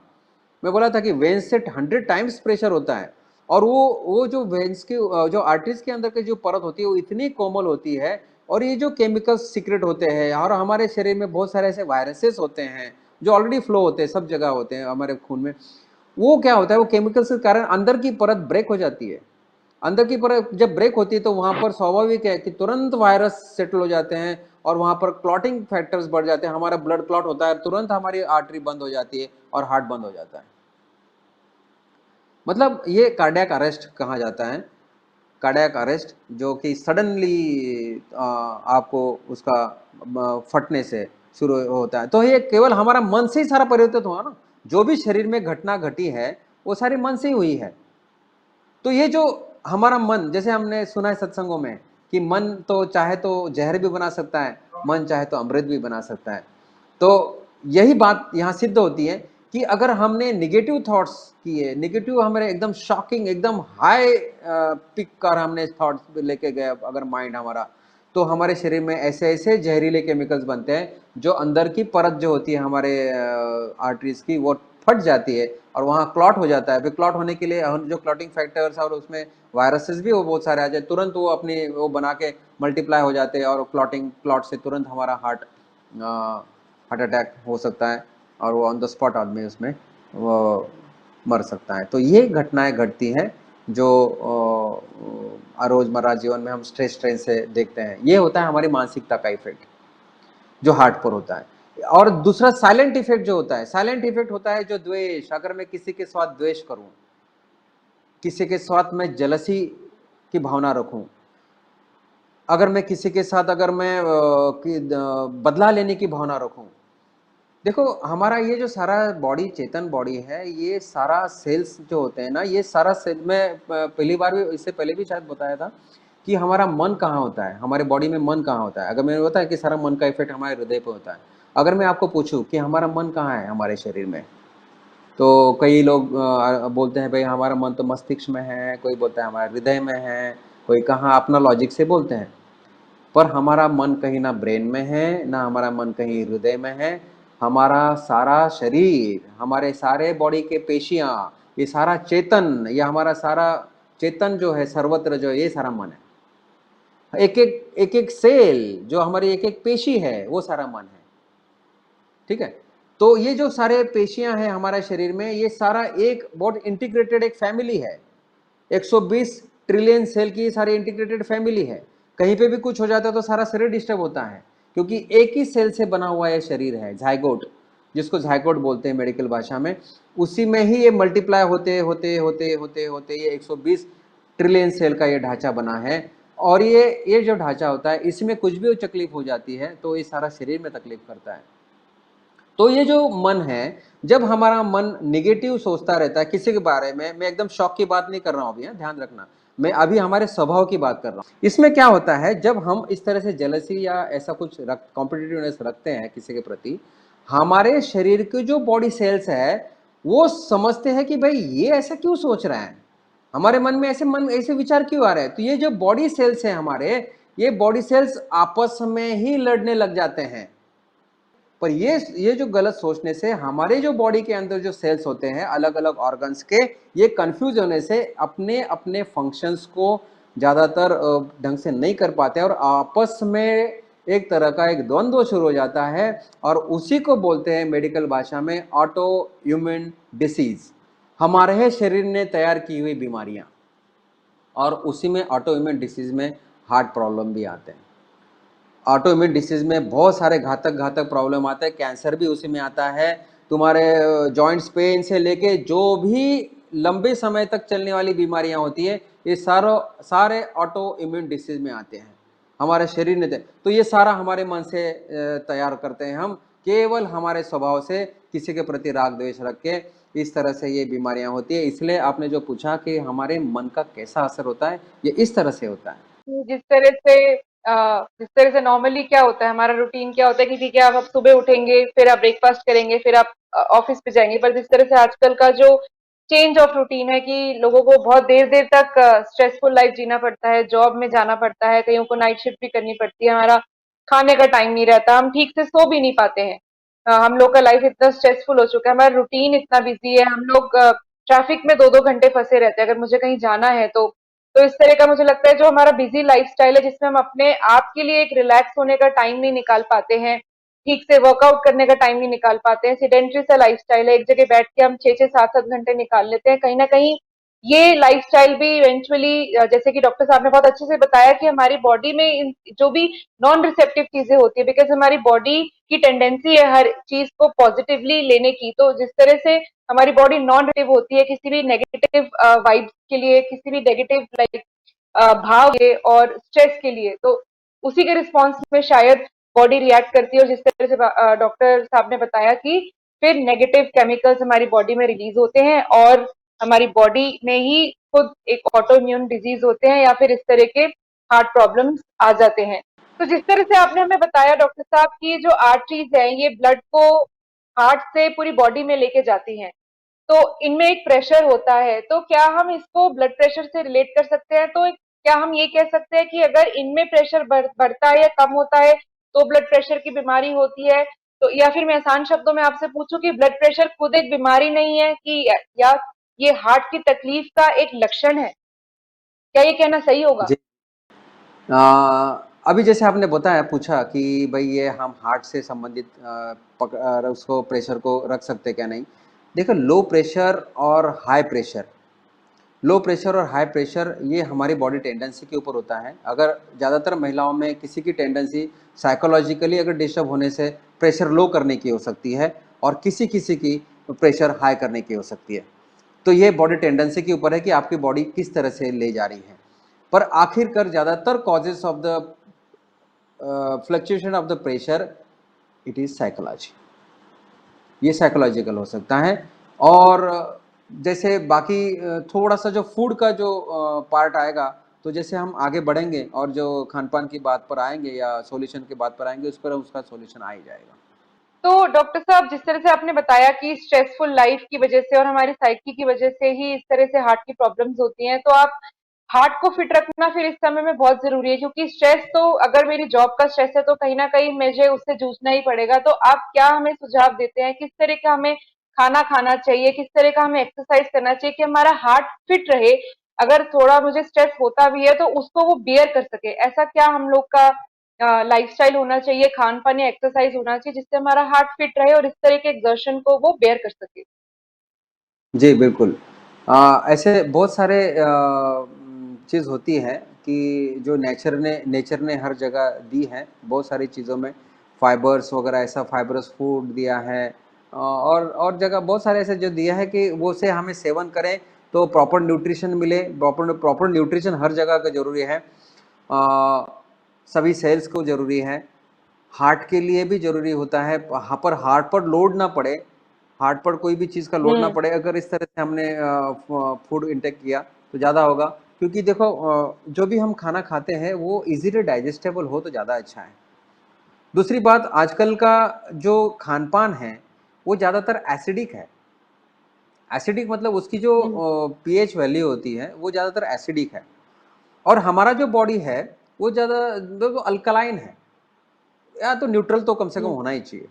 S2: मैं बोला था कि वेन्स से 100 टाइम्स प्रेशर होता है, और वो जो वेन्स की जो आर्टरीज के अंदर की जो परत होती है, वो इतनी कोमल होती है और ये जो केमिकल्स सीक्रेट होते हैं, और हमारे शरीर में बहुत सारे ऐसे वायरसेस होते हैं जो ऑलरेडी फ्लो होते हैं, सब जगह होते हैं हमारे खून में। वो क्या होता है, वो केमिकल्स के कारण अंदर की परत ब्रेक हो जाती है। अंदर की परत जब ब्रेक होती है तो वहां पर स्वाभाविक है कि तुरंत वायरस सेटल हो जाते हैं, और वहां पर क्लॉटिंग फैक्टर्स बढ़ जाते हैं, हमारा ब्लड क्लॉट होता है, तुरंत हमारी आर्टरी बंद हो जाती है और हार्ट बंद हो जाता है। मतलब ये कार्डियक अरेस्ट कहा जाता है। कार्डियक अरेस्ट जो कि सडनली आपको उसका फटने से शुरू होता है। तो ये केवल हमारा मन से ही सारा परिवर्तित हुआ ना, जो भी शरीर में घटना घटी है वो सारी मन से ही हुई है। तो ये जो हमारा मन, जैसे हमने सुना है सत्संगों में कि मन तो चाहे तो जहर भी बना सकता है, मन चाहे तो अमृत भी बना सकता है। तो यही बात यहाँ सिद्ध होती है कि अगर हमने निगेटिव थॉट्स किए, निगेटिव हमारे एकदम शॉकिंग, एकदम हाई पिक कर हमने थॉट्स लेके गए अगर माइंड हमारा, तो हमारे शरीर में ऐसे ऐसे जहरीले केमिकल्स बनते हैं जो अंदर की परत जो होती है हमारे आर्टरीज की, वो फट जाती है और वहाँ क्लॉट हो जाता है। फिर क्लॉट होने के लिए हम जो क्लॉटिंग फैक्टर्स और उसमें वायरसेस भी वो बहुत सारे आ जाए, तुरंत वो अपनी वो बना के मल्टीप्लाई हो जाते हैं, और क्लॉट से तुरंत हमारा हार्ट अटैक हो सकता है, और वो ऑन द स्पॉट आदमी उसमें वो मर सकता है। तो ये घटनाएं घटती हैं जो रोजमर्रा जीवन में हम स्ट्रेस स्ट्रेन से देखते हैं। ये होता है हमारी मानसिकता का इफेक्ट जो हार्ट पर होता है। और दूसरा साइलेंट इफेक्ट जो होता है, साइलेंट इफेक्ट होता है जो द्वेष, अगर मैं किसी के साथ द्वेष करूं, किसी के साथ मैं जलसी की भावना रखूं, अगर मैं किसी के साथ अगर मैं बदला लेने की भावना रखूं। देखो हमारा ये जो सारा बॉडी, चेतन बॉडी है, ये सारा सेल्स जो होते हैं ना, ये सारा सेल में पहली बार भी, इससे पहले भी शायद बताया था कि हमारा मन कहाँ होता है, हमारे बॉडी में मन कहाँ होता है। अगर मैंने बताया कि सारा मन का इफेक्ट हमारे हृदय पे होता है, अगर मैं आपको पूछूं कि हमारा मन कहाँ है हमारे शरीर में, तो कई लोग बोलते हैं भाई हमारा मन तो मस्तिष्क में है, कोई बोलता है हमारे हृदय में है, कोई कहाँ, अपना लॉजिक से बोलते हैं। पर हमारा मन कहीं ना ब्रेन में है, ना हमारा मन कहीं हृदय में है। हमारा सारा शरीर, हमारे सारे बॉडी के पेशियां, ये सारा चेतन, ये हमारा सारा चेतन जो है सर्वत्र जो है, ये सारा मन है। एक एक सेल जो हमारी एक एक पेशी है वो सारा मन है। ठीक है। तो ये जो सारे पेशियां हैं हमारे शरीर में, ये सारा एक बहुत इंटीग्रेटेड एक फैमिली है। 120 ट्रिलियन सेल की सारी इंटीग्रेटेड फैमिली है। कहीं पे भी कुछ हो जाता है तो सारा शरीर डिस्टर्ब होता है, क्योंकि एक ही सेल से बना हुआ ये शरीर है, जाइगोट, जिसको जाइगोट बोलते हैं मेडिकल भाषा में। उसी में ही ये मल्टीप्लाई होते होते होते होते होते ये 120 ट्रिलियन सेल का ये ढांचा बना है। और ये जो ढांचा होता है, इसमें कुछ भी तकलीफ हो जाती है तो ये सारा शरीर में तकलीफ करता है। तो ये जो मन है, जब हमारा मन निगेटिव सोचता रहता है किसी के बारे में, मैं एकदम शौक की बात नहीं कर रहा हूं अभी, ध्यान रखना, मैं अभी हमारे स्वभाव की बात कर रहा हूं। इसमें क्या होता है, जब हम इस तरह से जेलसी या ऐसा कुछ कॉम्पिटिटिवनेस रखते हैं किसी के प्रति, हमारे शरीर के जो बॉडी सेल्स है वो समझते हैं कि भाई ये ऐसा क्यों सोच रहा है, हमारे मन ऐसे विचार क्यों आ रहे हैं। तो ये जो बॉडी सेल्स है हमारे, ये बॉडी सेल्स आपस में ही लड़ने लग जाते हैं। पर ये जो गलत सोचने से हमारे जो बॉडी के अंदर जो सेल्स होते हैं अलग अलग ऑर्गन्स के, ये कंफ्यूज होने से अपने अपने फंक्शंस को ज़्यादातर ढंग से नहीं कर पाते, और आपस में एक तरह का एक द्वंद्व शुरू हो जाता है, और उसी को बोलते हैं मेडिकल भाषा में ऑटो इम्यून डिसीज। हमारे शरीर ने तैयार की हुई बीमारियां, और उसी में ऑटो इम्यून डिसीज में हार्ट प्रॉब्लम भी आते हैं। ऑटो इम्यून डिसीज में बहुत सारे घातक घातक प्रॉब्लम आते हैं, कैंसर भी उसी में आता है। तुम्हारे जॉइंट्स पेन से लेके जो भी लंबे समय तक चलने वाली बीमारियां होती है, ये सारे ऑटो इम्यून डिसीज में आते हैं हमारे शरीर ने। तो ये सारा हमारे मन से तैयार करते हैं हम, केवल हमारे स्वभाव से किसी के प्रति राग द्वेष रख के, इस तरह से ये बीमारियां होती है। इसलिए आपने जो पूछा कि हमारे मन का कैसा असर होता है, ये इस तरह से होता है।
S1: जिस तरह से नॉर्मली क्या होता है, हमारा रूटीन क्या होता है कि ठीक है आप सुबह उठेंगे, फिर आप ब्रेकफास्ट करेंगे, फिर आप ऑफिस पे जाएंगे। पर जिस तरह से आजकल का जो चेंज ऑफ रूटीन है कि लोगों को बहुत देर देर तक स्ट्रेसफुल लाइफ जीना पड़ता है, जॉब में जाना पड़ता है, कईयों को नाइट शिफ्ट भी करनी पड़ती है, हमारा खाने का टाइम नहीं रहता, हम ठीक से सो भी नहीं पाते हैं। हम लोग का लाइफ इतना स्ट्रेसफुल हो चुका है, हमारा रूटीन इतना बिजी है, हम लोग ट्रैफिक में 2-2 घंटे फंसे रहते हैं। अगर मुझे कहीं जाना है तो तो इस तरह का मुझे लगता है जो हमारा बिजी लाइफस्टाइल है जिसमें हम अपने आप के लिए एक रिलैक्स होने का टाइम नहीं निकाल पाते हैं, ठीक से वर्कआउट करने का टाइम नहीं निकाल पाते हैं, सिडेंट्री सा लाइफस्टाइल है, एक जगह बैठ के हम 6 6 7 7 घंटे निकाल लेते हैं, कहीं ना कहीं ये लाइफस्टाइल भी इवेंचुअली, जैसे कि डॉक्टर साहब ने बहुत अच्छे से बताया कि हमारी बॉडी में जो भी नॉन रिसेप्टिव चीजें होती है, बिकॉज हमारी बॉडी की टेंडेंसी है हर चीज को पॉजिटिवली लेने की, तो जिस तरह से हमारी बॉडी नॉन रिसेप्टिव होती है किसी भी नेगेटिव वाइब्स के लिए, किसी भी नेगेटिव लाइक भाव के और स्ट्रेस के लिए, तो उसी के रिस्पॉन्स में शायद बॉडी रिएक्ट करती है, और जिस तरह से डॉक्टर साहब ने बताया कि फिर नेगेटिव केमिकल्स हमारी बॉडी में रिलीज होते हैं और हमारी बॉडी में ही खुद एक ऑटो इम्यून डिजीज होते हैं या फिर इस तरह के हार्ट प्रॉब्लम्स आ जाते हैं। तो जिस तरह से आपने हमें बताया डॉक्टर साहब की जो आर्टरीज है ये ब्लड को हार्ट से पूरी बॉडी में लेके जाती हैं, तो इनमें एक प्रेशर होता है, तो क्या हम इसको ब्लड प्रेशर से रिलेट कर सकते हैं? तो क्या हम ये कह सकते हैं कि अगर इनमें प्रेशर बढ़ता है या कम होता है तो ब्लड प्रेशर की बीमारी होती है? तो या फिर मैं आसान शब्दों में आपसे पूछूं कि ब्लड प्रेशर खुद एक बीमारी नहीं है कि या ये हार्ट की तकलीफ का एक लक्षण है? क्या ये कहना सही होगा?
S2: जी। अभी जैसे आपने बताया पूछा कि भाई ये हम हार्ट से संबंधित उसको प्रेशर को रख सकते क्या नहीं। देखो, लो प्रेशर और हाई प्रेशर ये हमारी बॉडी टेंडेंसी के ऊपर होता है। अगर ज़्यादातर महिलाओं में किसी की टेंडेंसी साइकोलॉजिकली अगर डिस्टर्ब होने से प्रेशर लो करने की हो सकती है और किसी किसी की प्रेशर हाई करने की हो सकती है। तो ये बॉडी टेंडेंसी के ऊपर है कि आपकी बॉडी किस तरह से ले जा रही है। पर आखिरकार ज़्यादातर causes of the fluctuation of the pressure, it is psychology. ये साइकोलॉजिकल हो सकता है। और जैसे बाकी थोड़ा सा जो फूड का जो पार्ट आएगा, तो जैसे हम आगे बढ़ेंगे और जो खान पान की बात पर आएंगे या सॉल्यूशन की बात पर आएंगे, उस पर उसका सॉल्यूशन आ ही जाएगा।
S1: तो डॉक्टर साहब जिस तरह से आपने बताया कि स्ट्रेसफुल लाइफ की वजह से और हमारी साइकी की वजह से ही इस तरह से हार्ट की प्रॉब्लम्स होती हैं, तो आप हार्ट को फिट रखना फिर इस समय में बहुत जरूरी है, क्योंकि स्ट्रेस तो अगर मेरी जॉब का स्ट्रेस है तो कहीं ना कहीं मुझे उससे जूझना ही पड़ेगा। तो आप क्या हमें सुझाव देते हैं, किस तरह का हमें खाना खाना चाहिए, किस तरह का हमें एक्सरसाइज करना चाहिए कि हमारा हार्ट फिट रहे, अगर थोड़ा मुझे स्ट्रेस होता भी है तो उसको वो बियर कर सके? ऐसा क्या हम लोग का लाइफस्टाइल होना चाहिए, खान पान या एक्सरसाइज होना चाहिए जिससे हमारा हार्ट फिट रहे और इस तरह के एक्सर्शन को वो बेयर कर सके?
S2: जी, बिल्कुल। ऐसे बहुत सारे चीज़ होती है कि जो नेचर ने हर जगह दी है, बहुत सारी चीज़ों में फाइबर्स वगैरह, ऐसा फाइबरस फूड दिया है। और जगह बहुत सारे ऐसे जो दिया है कि वो से हमें सेवन करें तो प्रॉपर न्यूट्रिशन मिले। प्रॉपर प्रॉपर न्यूट्रिशन हर जगह का ज़रूरी है। अ, सभी सेल्स को ज़रूरी है। हार्ट के लिए भी ज़रूरी होता है, पर हार्ट पर लोड ना पड़े, हार्ट पर कोई भी चीज़ का लोड ना
S1: हम्म।
S2: पड़े अगर इस तरह से हमने फूड इंटेक किया तो ज़्यादा होगा। क्योंकि देखो, जो भी हम खाना खाते हैं वो इजीली डाइजेस्टेबल हो तो ज़्यादा अच्छा है। दूसरी बात, आजकल का जो खान पान है वो ज़्यादातर एसिडिक है। एसिडिक मतलब उसकी जो
S1: हम्म।
S2: पीएच वैल्यू होती है वो ज़्यादातर एसिडिक है। और हमारा जो बॉडी है वो ज़्यादा देखो अल्कलाइन है, या तो न्यूट्रल तो कम से कम
S1: हम्म।
S2: होना ही चाहिए।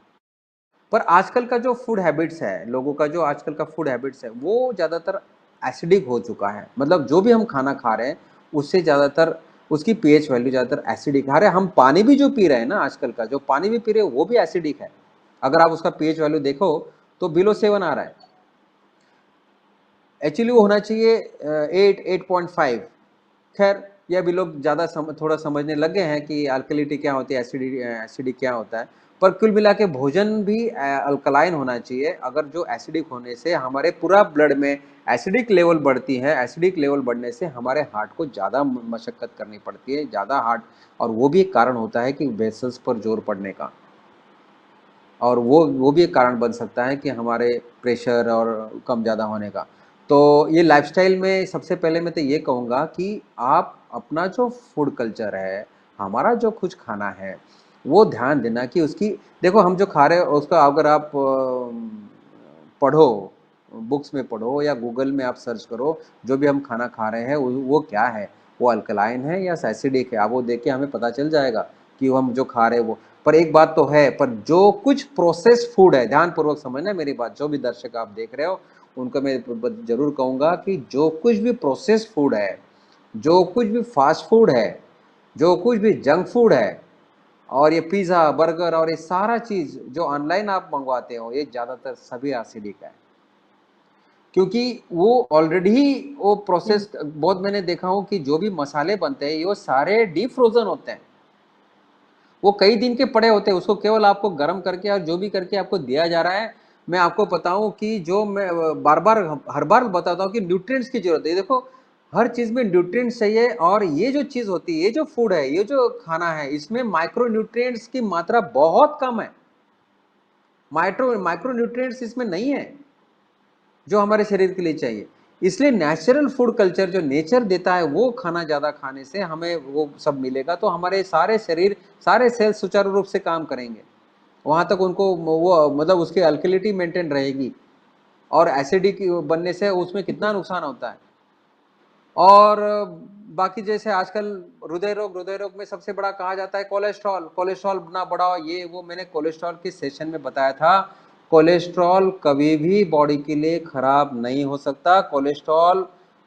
S2: पर आजकल का जो फूड हैबिट्स है, लोगों का जो आजकल का फूड हैबिट्स है वो ज़्यादातर एसिडिक हो चुका है। मतलब जो भी हम खाना खा रहे हैं उससे ज़्यादातर उसकी पीएच वैल्यू ज़्यादातर एसिडिक है। अरे हम पानी भी जो पी रहे हैं ना, आजकल का जो पानी भी पी रहे हैं वो भी एसिडिक है। अगर आप उसका पीएच वैल्यू देखो तो बिलो 7 आ रहा है। एक्चुअली वो होना चाहिए 8 8.5। खैर, ये अभी लोग ज़्यादा थोड़ा समझने लग गए हैं कि अल्कलिटी क्या होती है, एसिडिक क्या होता है। पर कुल मिला के भोजन भी अल्कलाइन होना चाहिए। अगर जो एसिडिक होने से हमारे पूरा ब्लड में एसिडिक लेवल बढ़ती है, एसिडिक लेवल बढ़ने से हमारे हार्ट को ज़्यादा मशक्कत करनी पड़ती है, ज़्यादा हार्ट। और वो भी एक कारण होता है कि वेसल्स पर जोर पड़ने का। और वो भी एक कारण बन सकता है कि हमारे प्रेशर और कम ज़्यादा होने का। तो ये लाइफ़स्टाइल में सबसे पहले मैं तो ये कहूँगा कि आप अपना जो फूड कल्चर है, हमारा जो कुछ खाना है, वो ध्यान देना कि उसकी देखो हम जो खा रहे हैं उसका अगर आप पढ़ो, बुक्स में पढ़ो या गूगल में आप सर्च करो, जो भी हम खाना खा रहे हैं वो क्या है? वो अल्कलाइन है या एसिडिक है? आप वो देख के हमें पता चल जाएगा कि हम जो खा रहे हैं वो। पर एक बात तो है, पर जो कुछ प्रोसेस्ड फूड है, ध्यानपूर्वक समझना मेरी बात, जो भी दर्शक आप देख रहे हो उनको मैं ज़रूर कहूँगा कि जो कुछ भी प्रोसेस्ड फूड है जो कुछ भी फास्ट फूड है, जो कुछ भी जंक फूड है, और ये पिज़्ज़ा, बर्गर और ये सारा चीज़ जो ऑनलाइन आप मंगवाते हो, ये ज़्यादातर सभी एसिडिक है। क्योंकि वो ऑलरेडी वो
S1: जी,
S2: प्रोसेस्ड, बहुत मैंने देखा हूँ कि जो भी मसाले बनते हैं, ये सारे डीप फ्रोज़न होते हैं। वो कई दिन के पड़े होते हैं, उसको केवल आपको गर्म करके और जो भी करके आपको दिया जा रहा है। मैं आपको बताऊं कि जो मैं बार बार हर बार बताता हूँ कि न्यूट्रिएंट्स की जरूरत है। देखो, हर चीज में न्यूट्रिएंट्स चाहिए, और ये जो चीज होती है, ये जो फूड है, ये जो खाना है, इसमें माइक्रो न्यूट्रिएंट्स की मात्रा बहुत कम है। माइक्रो न्यूट्रिएंट्स इसमें नहीं है जो हमारे शरीर के लिए चाहिए। इसलिए नेचुरल फूड कल्चर जो नेचर देता है, वो खाना ज़्यादा खाने से हमें वो सब मिलेगा, तो हमारे सारे शरीर, सारे सेल्स सुचारू रूप से काम करेंगे। वहाँ तक उनको वो मतलब उसकी अल्कलिटी मेंटेन रहेगी। और एसिडिक बनने से उसमें
S1: जी,
S2: कितना नुकसान होता है। और बाकी जैसे आजकल हृदय रोग में सबसे बड़ा कहा जाता है कोलेस्ट्रॉल। कोलेस्ट्रॉल ना बढ़ाओ, ये वो मैंने कोलेस्ट्रॉल के सेशन में बताया था। कोलेस्ट्रॉल कभी भी बॉडी के लिए खराब नहीं हो सकता। कोलेस्ट्रॉल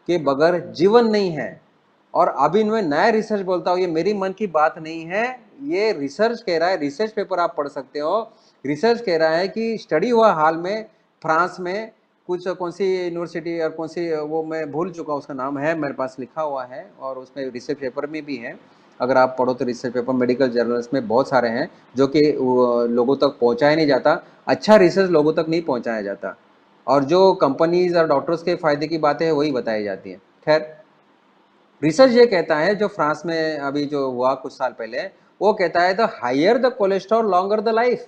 S2: के बगैर जीवन नहीं है। और अभी मैं नया रिसर्च बोलता हूँ, ये मेरी मन की बात नहीं है, ये रिसर्च कह रहा है, रिसर्च पेपर आप पढ़ सकते हो। रिसर्च कह रहा है कि स्टडी हुआ हाल में फ्रांस में, कुछ कौन सी यूनिवर्सिटी और कौन सी, वो मैं भूल चुका, उसका नाम है, मेरे पास लिखा हुआ है और उसमें रिसर्च पेपर में भी है। अगर आप पढ़ो तो रिसर्च पेपर मेडिकल जर्नल्स में बहुत सारे हैं, जो कि लोगों तक पहुंचाया नहीं जाता। अच्छा रिसर्च लोगों तक नहीं पहुंचाया जाता, और जो कंपनीज और डॉक्टर्स के फायदे की बातें हैं वही बताई जाती हैं। खैर, रिसर्च ये कहता है, जो फ्रांस में अभी जो हुआ कुछ साल पहले, वो कहता है the higher the cholesterol longer the life.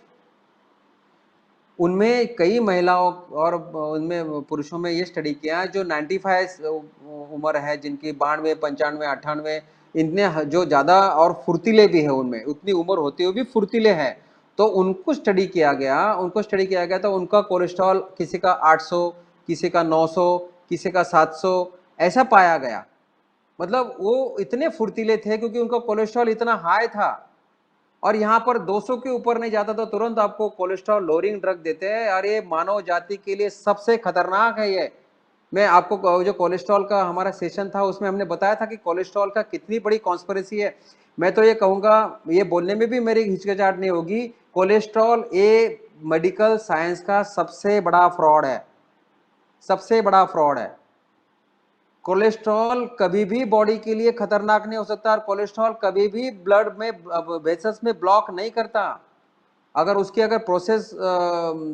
S2: उनमें कई महिलाओं और उनमें पुरुषों में ये स्टडी किया, जो 95 उम्र है, जिनकी 92, 95, 98, इतने जो ज़्यादा और फुर्तीले भी है, उनमें उतनी उम्र होते हुए भी फुर्तीले हैं, तो उनको स्टडी किया गया तो उनका कोलेस्ट्रॉल किसी का 800, किसी का 900, किसी का 700 ऐसा पाया गया। मतलब वो इतने फुर्तीले थे क्योंकि उनका कोलेस्ट्रॉल इतना हाई था। और यहाँ पर 200 के ऊपर नहीं जाता तो तुरंत आपको कोलेस्ट्रॉल लोअरिंग ड्रग देते हैं, और ये मानव जाति के लिए सबसे खतरनाक है ये। मैं आपको जो कोलेस्ट्रॉल का हमारा सेशन था, उसमें हमने बताया था कि कोलेस्ट्रॉल का कितनी बड़ी कॉन्स्पिरेसी है। मैं तो ये कहूंगा, ये बोलने में भी मेरी हिचकिचाहट नहीं होगी, कोलेस्ट्रॉल ये मेडिकल साइंस का सबसे बड़ा फ्रॉड है, सबसे बड़ा फ्रॉड है। कोलेस्ट्रॉल कभी भी बॉडी के लिए खतरनाक नहीं हो सकता, और कोलेस्ट्रॉल कभी भी ब्लड में वेसल्स में ब्लॉक नहीं करता। अगर उसकी अगर प्रोसेस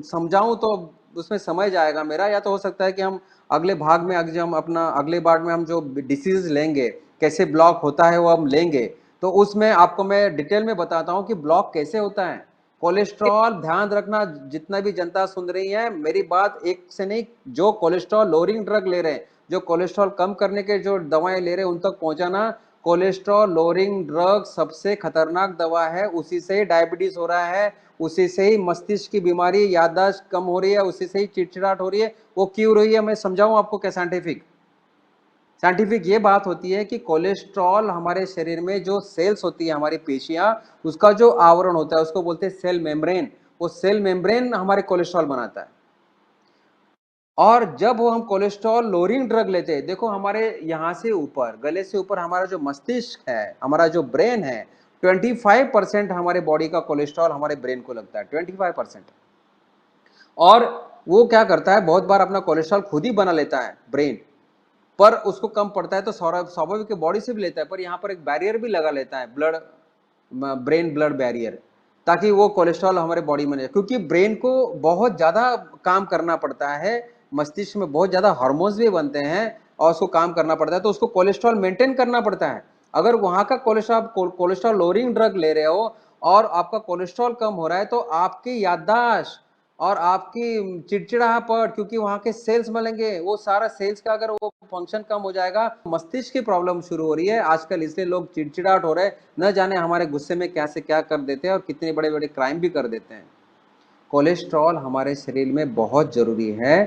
S2: समझाऊं तो उसमें समझ जाएगा मेरा, या तो हो सकता है कि हम अगले भाग में, अगर हम अपना अगले भाग में हम जो डिसीज लेंगे, कैसे ब्लॉक होता है वो हम लेंगे, तो उसमें आपको मैं डिटेल में बताता हूं कि ब्लॉक कैसे होता है। कोलेस्ट्रॉल ध्यान रखना, जितना भी जनता सुन रही है मेरी बात, एक से नहीं, जो कोलेस्ट्रॉल लोअरिंग ड्रग ले रहे हैं, जो कोलेस्ट्रॉल कम करने के जो दवाएं ले रहे हैं, उन तक पहुंचाना। कोलेस्ट्रॉल लोअरिंग ड्रग सबसे खतरनाक दवा है, उसी से ही डायबिटीज हो रहा है, उसी से ही मस्तिष्क की बीमारी, याददाश्त कम हो रही है, उसी से ही चिड़चिड़ाहट हो रही है। वो क्यों हो रही है, मैं समझाऊं आपको क्या। साइंटिफिक ये बात होती है कि कोलेस्ट्रॉल हमारे शरीर में जो सेल्स होती है, हमारी पेशियां, उसका जो आवरण होता है, उसको बोलते हैं सेल मेम्ब्रेन। वो सेल मेम्ब्रेन हमारे कोलेस्ट्रॉल बनाता है। और जब वो हम कोलेस्ट्रॉल लोअरिंग ड्रग लेते हैं, देखो हमारे यहाँ से ऊपर, गले से ऊपर हमारा जो मस्तिष्क है, हमारा जो ब्रेन है, 25% हमारे बॉडी का कोलेस्ट्रॉल हमारे ब्रेन को लगता है, 25%। और वो क्या करता है, बहुत बार अपना कोलेस्ट्रॉल खुद ही बना लेता है ब्रेन, पर उसको कम पड़ता है तो स्वाभाविक बॉडी से भी लेता है, पर यहाँ पर एक बैरियर भी लगा लेता है, ब्लड, ब्रेन ब्लड बैरियर, ताकि वो कोलेस्ट्रॉल हमारे बॉडी में नहीं, क्योंकि ब्रेन को बहुत ज़्यादा काम करना पड़ता है, मस्तिष्क में बहुत ज़्यादा हार्मोन्स भी बनते हैं, और उसको काम करना पड़ता है, तो उसको कोलेस्ट्रॉल मेंटेन करना पड़ता है। अगर वहाँ का कोलेस्ट्रॉल लोअरिंग ड्रग ले रहे हो और आपका कोलेस्ट्रॉल कम हो रहा है, तो आपकी याददाश्त और आपकी चिड़चिड़ाहट, क्योंकि वहाँ के सेल्स मरेंगे, वो सारा सेल्स का अगर वो फंक्शन कम हो जाएगा, मस्तिष्क की प्रॉब्लम शुरू हो रही है आजकल, इसलिए लोग चिड़चिड़ाहट हो रहे हैं, न जाने हमारे गुस्से में क्या से क्या कर देते हैं और कितने बड़े बड़े क्राइम भी कर देते हैं। कोलेस्ट्रॉल हमारे शरीर में बहुत जरूरी है।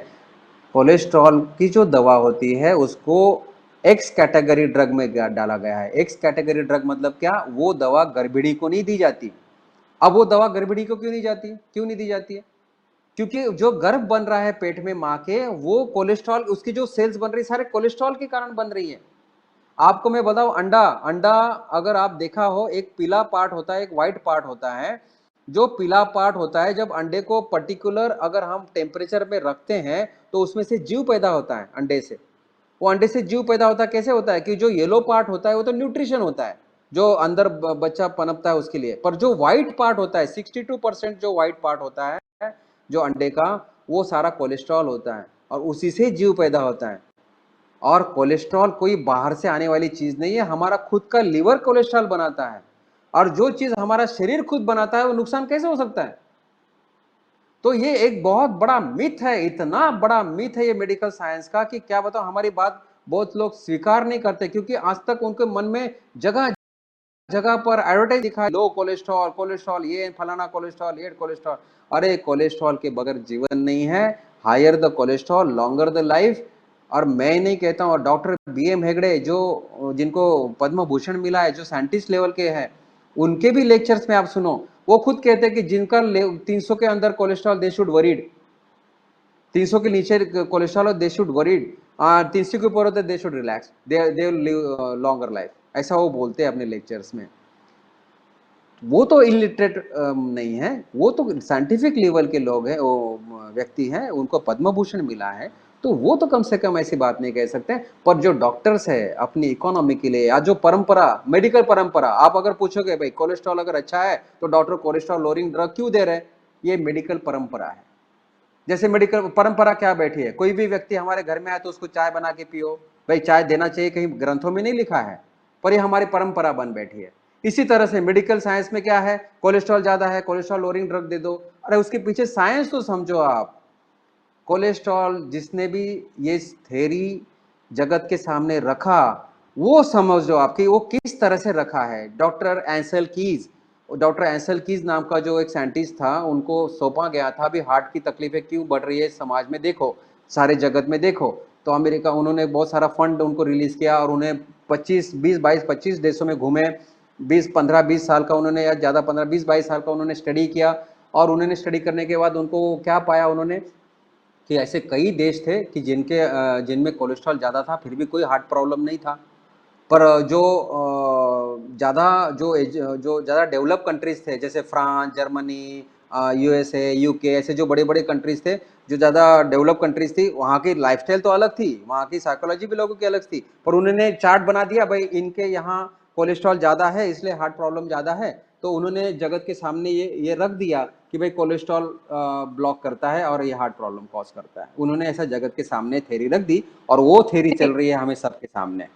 S2: कोलेस्ट्रॉल की जो दवा होती है, उसको एक्स कैटेगरी ड्रग में डाला गया है। एक्स कैटेगरी ड्रग मतलब क्या, वो दवा गर्भिणी को नहीं दी जाती। अब वो दवा गर्भिणी को क्यों नहीं दी जाती है, क्योंकि जो गर्भ बन रहा है पेट में माँ के, वो कोलेस्ट्रॉल, उसकी जो सेल्स बन रही है सारे कोलेस्ट्रॉल के कारण बन रही है। आपको मैं बताऊं, अंडा अंडा अगर आप देखा हो, एक पीला पार्ट होता है, एक व्हाइट पार्ट होता है। जो पीला पार्ट होता है, जब अंडे को पर्टिकुलर अगर हम टेम्परेचर में रखते हैं तो उसमें से जीव पैदा होता है अंडे से। वो अंडे से जीव पैदा होता है, कैसे होता है कि जो येलो पार्ट होता है वो तो न्यूट्रिशन होता है, जो अंदर बच्चा पनपता है उसके लिए। पर जो व्हाइट पार्ट होता है, 62% जो व्हाइट पार्ट होता है जो अंडे का, वो सारा कोलेस्ट्रॉल होता है और उसी से जीव पैदा होता है। और कोलेस्ट्रॉल कोई बाहर से आने वाली चीज नहीं है, हमारा खुद का लीवर कोलेस्ट्रॉल बनाता है। और जो चीज हमारा शरीर खुद बनाता है वो नुकसान कैसे हो सकता है? तो ये एक बहुत बड़ा मिथ है, इतना बड़ा मिथ है ये मेडिकल साइंस का कि क्या बताओ, हमारी बात बहुत लोग स्वीकार नहीं करते, क्योंकि आज तक उनके मन में जगह जगह पर एडवर्टाइज दिखा है, लो कोलेस्ट्रॉल, कोलेस्ट्रॉल ये फलाना, कोलेस्ट्रॉल ये कोलेस्ट्रॉल। अरे कोलेस्ट्रॉल के बगैर जीवन नहीं है। Higher the cholesterol longer the life. और मैं नहीं कहता हूँ, और डॉक्टर BM हेगड़े जो जिनको पद्म भूषण मिला है, जो साइंटिस्ट लेवल के हैं, उनके भी लेक्चर्स में आप सुनो, वो खुद कहते हैं कि जिनका 300 के अंदर कोलेस्ट्रॉल दे शुड वरीड, 300 के नीचे कोलेस्ट्रॉल दे शुड वरीड, 300 के ऊपर होते they should relax, they will live longer life. ऐसा वो बोलते हैं अपने लेक्चर्स में। वो तो इलिटरेट नहीं है, वो तो साइंटिफिक लेवल के लोग हैं, वो व्यक्ति हैं, उनको पद्म भूषण मिला है, तो वो तो कम से कम ऐसी बात नहीं कह सकते। पर जो डॉक्टर्स है अपनी इकोनॉमी के लिए, या जो परंपरा, मेडिकल परंपरा, आप अगर पूछोगे भाई कोलेस्ट्रॉल अगर अच्छा है तो डॉक्टर कोलेस्ट्रॉल लोअरिंग ड्रग क्यों दे रहे हैं, ये मेडिकल परंपरा है। जैसे मेडिकल परंपरा क्या बैठी है, कोई भी व्यक्ति हमारे घर में आए तो उसको चाय बना के पियो, भाई चाय देना चाहिए, कहीं ग्रंथों में नहीं लिखा है, पर ये हमारी परंपरा बन बैठी है। इसी तरह से मेडिकल साइंस में क्या है, कोलेस्ट्रॉल ज्यादा है, कोलेस्ट्रॉल लोअरिंग ड्रग दे दो। अरे उसके पीछे साइंस तो समझो आप। कोलेस्ट्रॉल जिसने भी ये थेरी जगत के सामने रखा, वो समझो आपकी वो किस तरह से रखा है। डॉक्टर एंसल कीज नाम का जो एक साइंटिस्ट था, उनको सौंपा गया था अभी हार्ट की तकलीफें क्यों बढ़ रही है समाज में, देखो सारे जगत में देखो। तो अमेरिका, उन्होंने बहुत सारा फंड उनको रिलीज किया और उन्हें 25 देशों में घूमे, 20 साल का उन्होंने, या ज़्यादा 15-20-22 साल का उन्होंने स्टडी किया। और उन्होंने स्टडी करने के बाद उनको क्या पाया उन्होंने, कि ऐसे कई देश थे कि जिनमें कोलेस्ट्रॉल ज़्यादा था फिर भी कोई हार्ट प्रॉब्लम नहीं था। पर जो ज़्यादा जो ज़्यादा डेवलप कंट्रीज थे, जैसे फ्रांस, जर्मनी, USA, UK, ऐसे जो बड़े बड़े कंट्रीज थे, जो ज़्यादा डेवलप कंट्रीज थी, वहाँ की लाइफस्टाइल तो अलग थी, वहाँ की साइकोलॉजी भी लोगों की अलग थी। पर उन्होंने चार्ट बना दिया, भाई इनके यहाँ कोलेस्ट्रॉल ज़्यादा है इसलिए हार्ट प्रॉब्लम ज़्यादा है। तो उन्होंने जगत के सामने ये रख दिया कि भाई कोलेस्ट्रॉल ब्लॉक करता है और ये हार्ट प्रॉब्लम कॉज करता है। उन्होंने ऐसा जगत के सामने थ्योरी रख दी, और वो थ्योरी चल रही है हमें सबके सामने।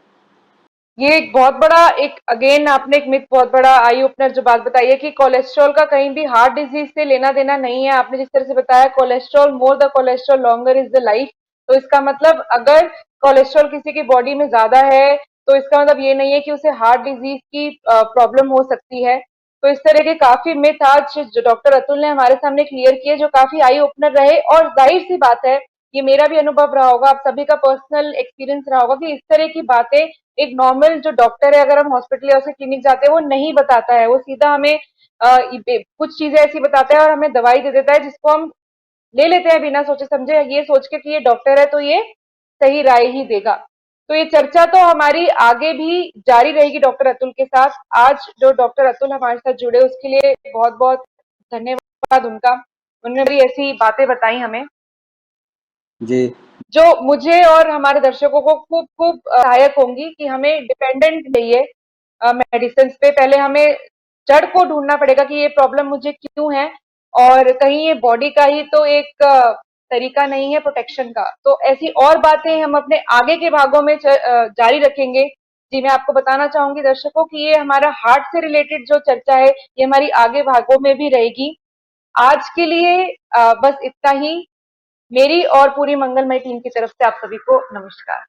S1: ये एक बहुत बड़ा, एक अगेन आपने एक मिथ, बहुत बड़ा आई ओपनर जो बात बताई है कि कोलेस्ट्रॉल का कहीं भी हार्ट डिजीज से लेना देना नहीं है। आपने जिस तरह से बताया, cholesterol, more the cholesterol longer is the life. तो इसका मतलब अगर कोलेस्ट्रॉल किसी की बॉडी में ज्यादा है तो इसका मतलब ये नहीं है कि उसे हार्ट डिजीज की प्रॉब्लम हो सकती है। तो इस तरह के काफी मिथ आज जो डॉक्टर अतुल ने हमारे सामने क्लियर किए, जो काफी आई ओपनर रहे। और जाहिर सी बात है, ये मेरा भी अनुभव रहा होगा, आप सभी का पर्सनल एक्सपीरियंस रहा होगा कि इस तरह की बातें एक नॉर्मल जो डॉक्टर है, अगर हम हॉस्पिटल या उसके क्लिनिक जाते हैं, वो नहीं बताता है। वो सीधा हमें कुछ चीजें ऐसी बताता है और हमें दवाई दे देता है जिसको हम ले लेते हैं बिना सोचे समझे, ये सोच के कि ये डॉक्टर है तो ये सही राय ही देगा। तो ये चर्चा तो हमारी आगे भी जारी रहेगी डॉक्टर अतुल के साथ। आज जो डॉक्टर अतुल हमारे साथ जुड़े उसके लिए बहुत बहुत धन्यवाद उनका। उन्होंने भी ऐसी बातें बताई हमें
S2: जी
S1: जो मुझे और हमारे दर्शकों को खूब खूब सहायक होंगी कि हमें डिपेंडेंट नहीं है मेडिसिन पे। पहले हमें जड़ को ढूंढना पड़ेगा कि ये प्रॉब्लम मुझे क्यों है, और कहीं ये बॉडी का ही तो एक तरीका नहीं है प्रोटेक्शन का। तो ऐसी और बातें हम अपने आगे के भागों में जारी रखेंगे। जी, मैं आपको बताना चाहूंगी दर्शकों कि ये हमारा हार्ट से रिलेटेड जो चर्चा है, ये हमारी आगे भागों में भी रहेगी। आज के लिए बस इतना ही। मेरी और पूरी मंगलमय टीम की तरफ से आप सभी को नमस्कार।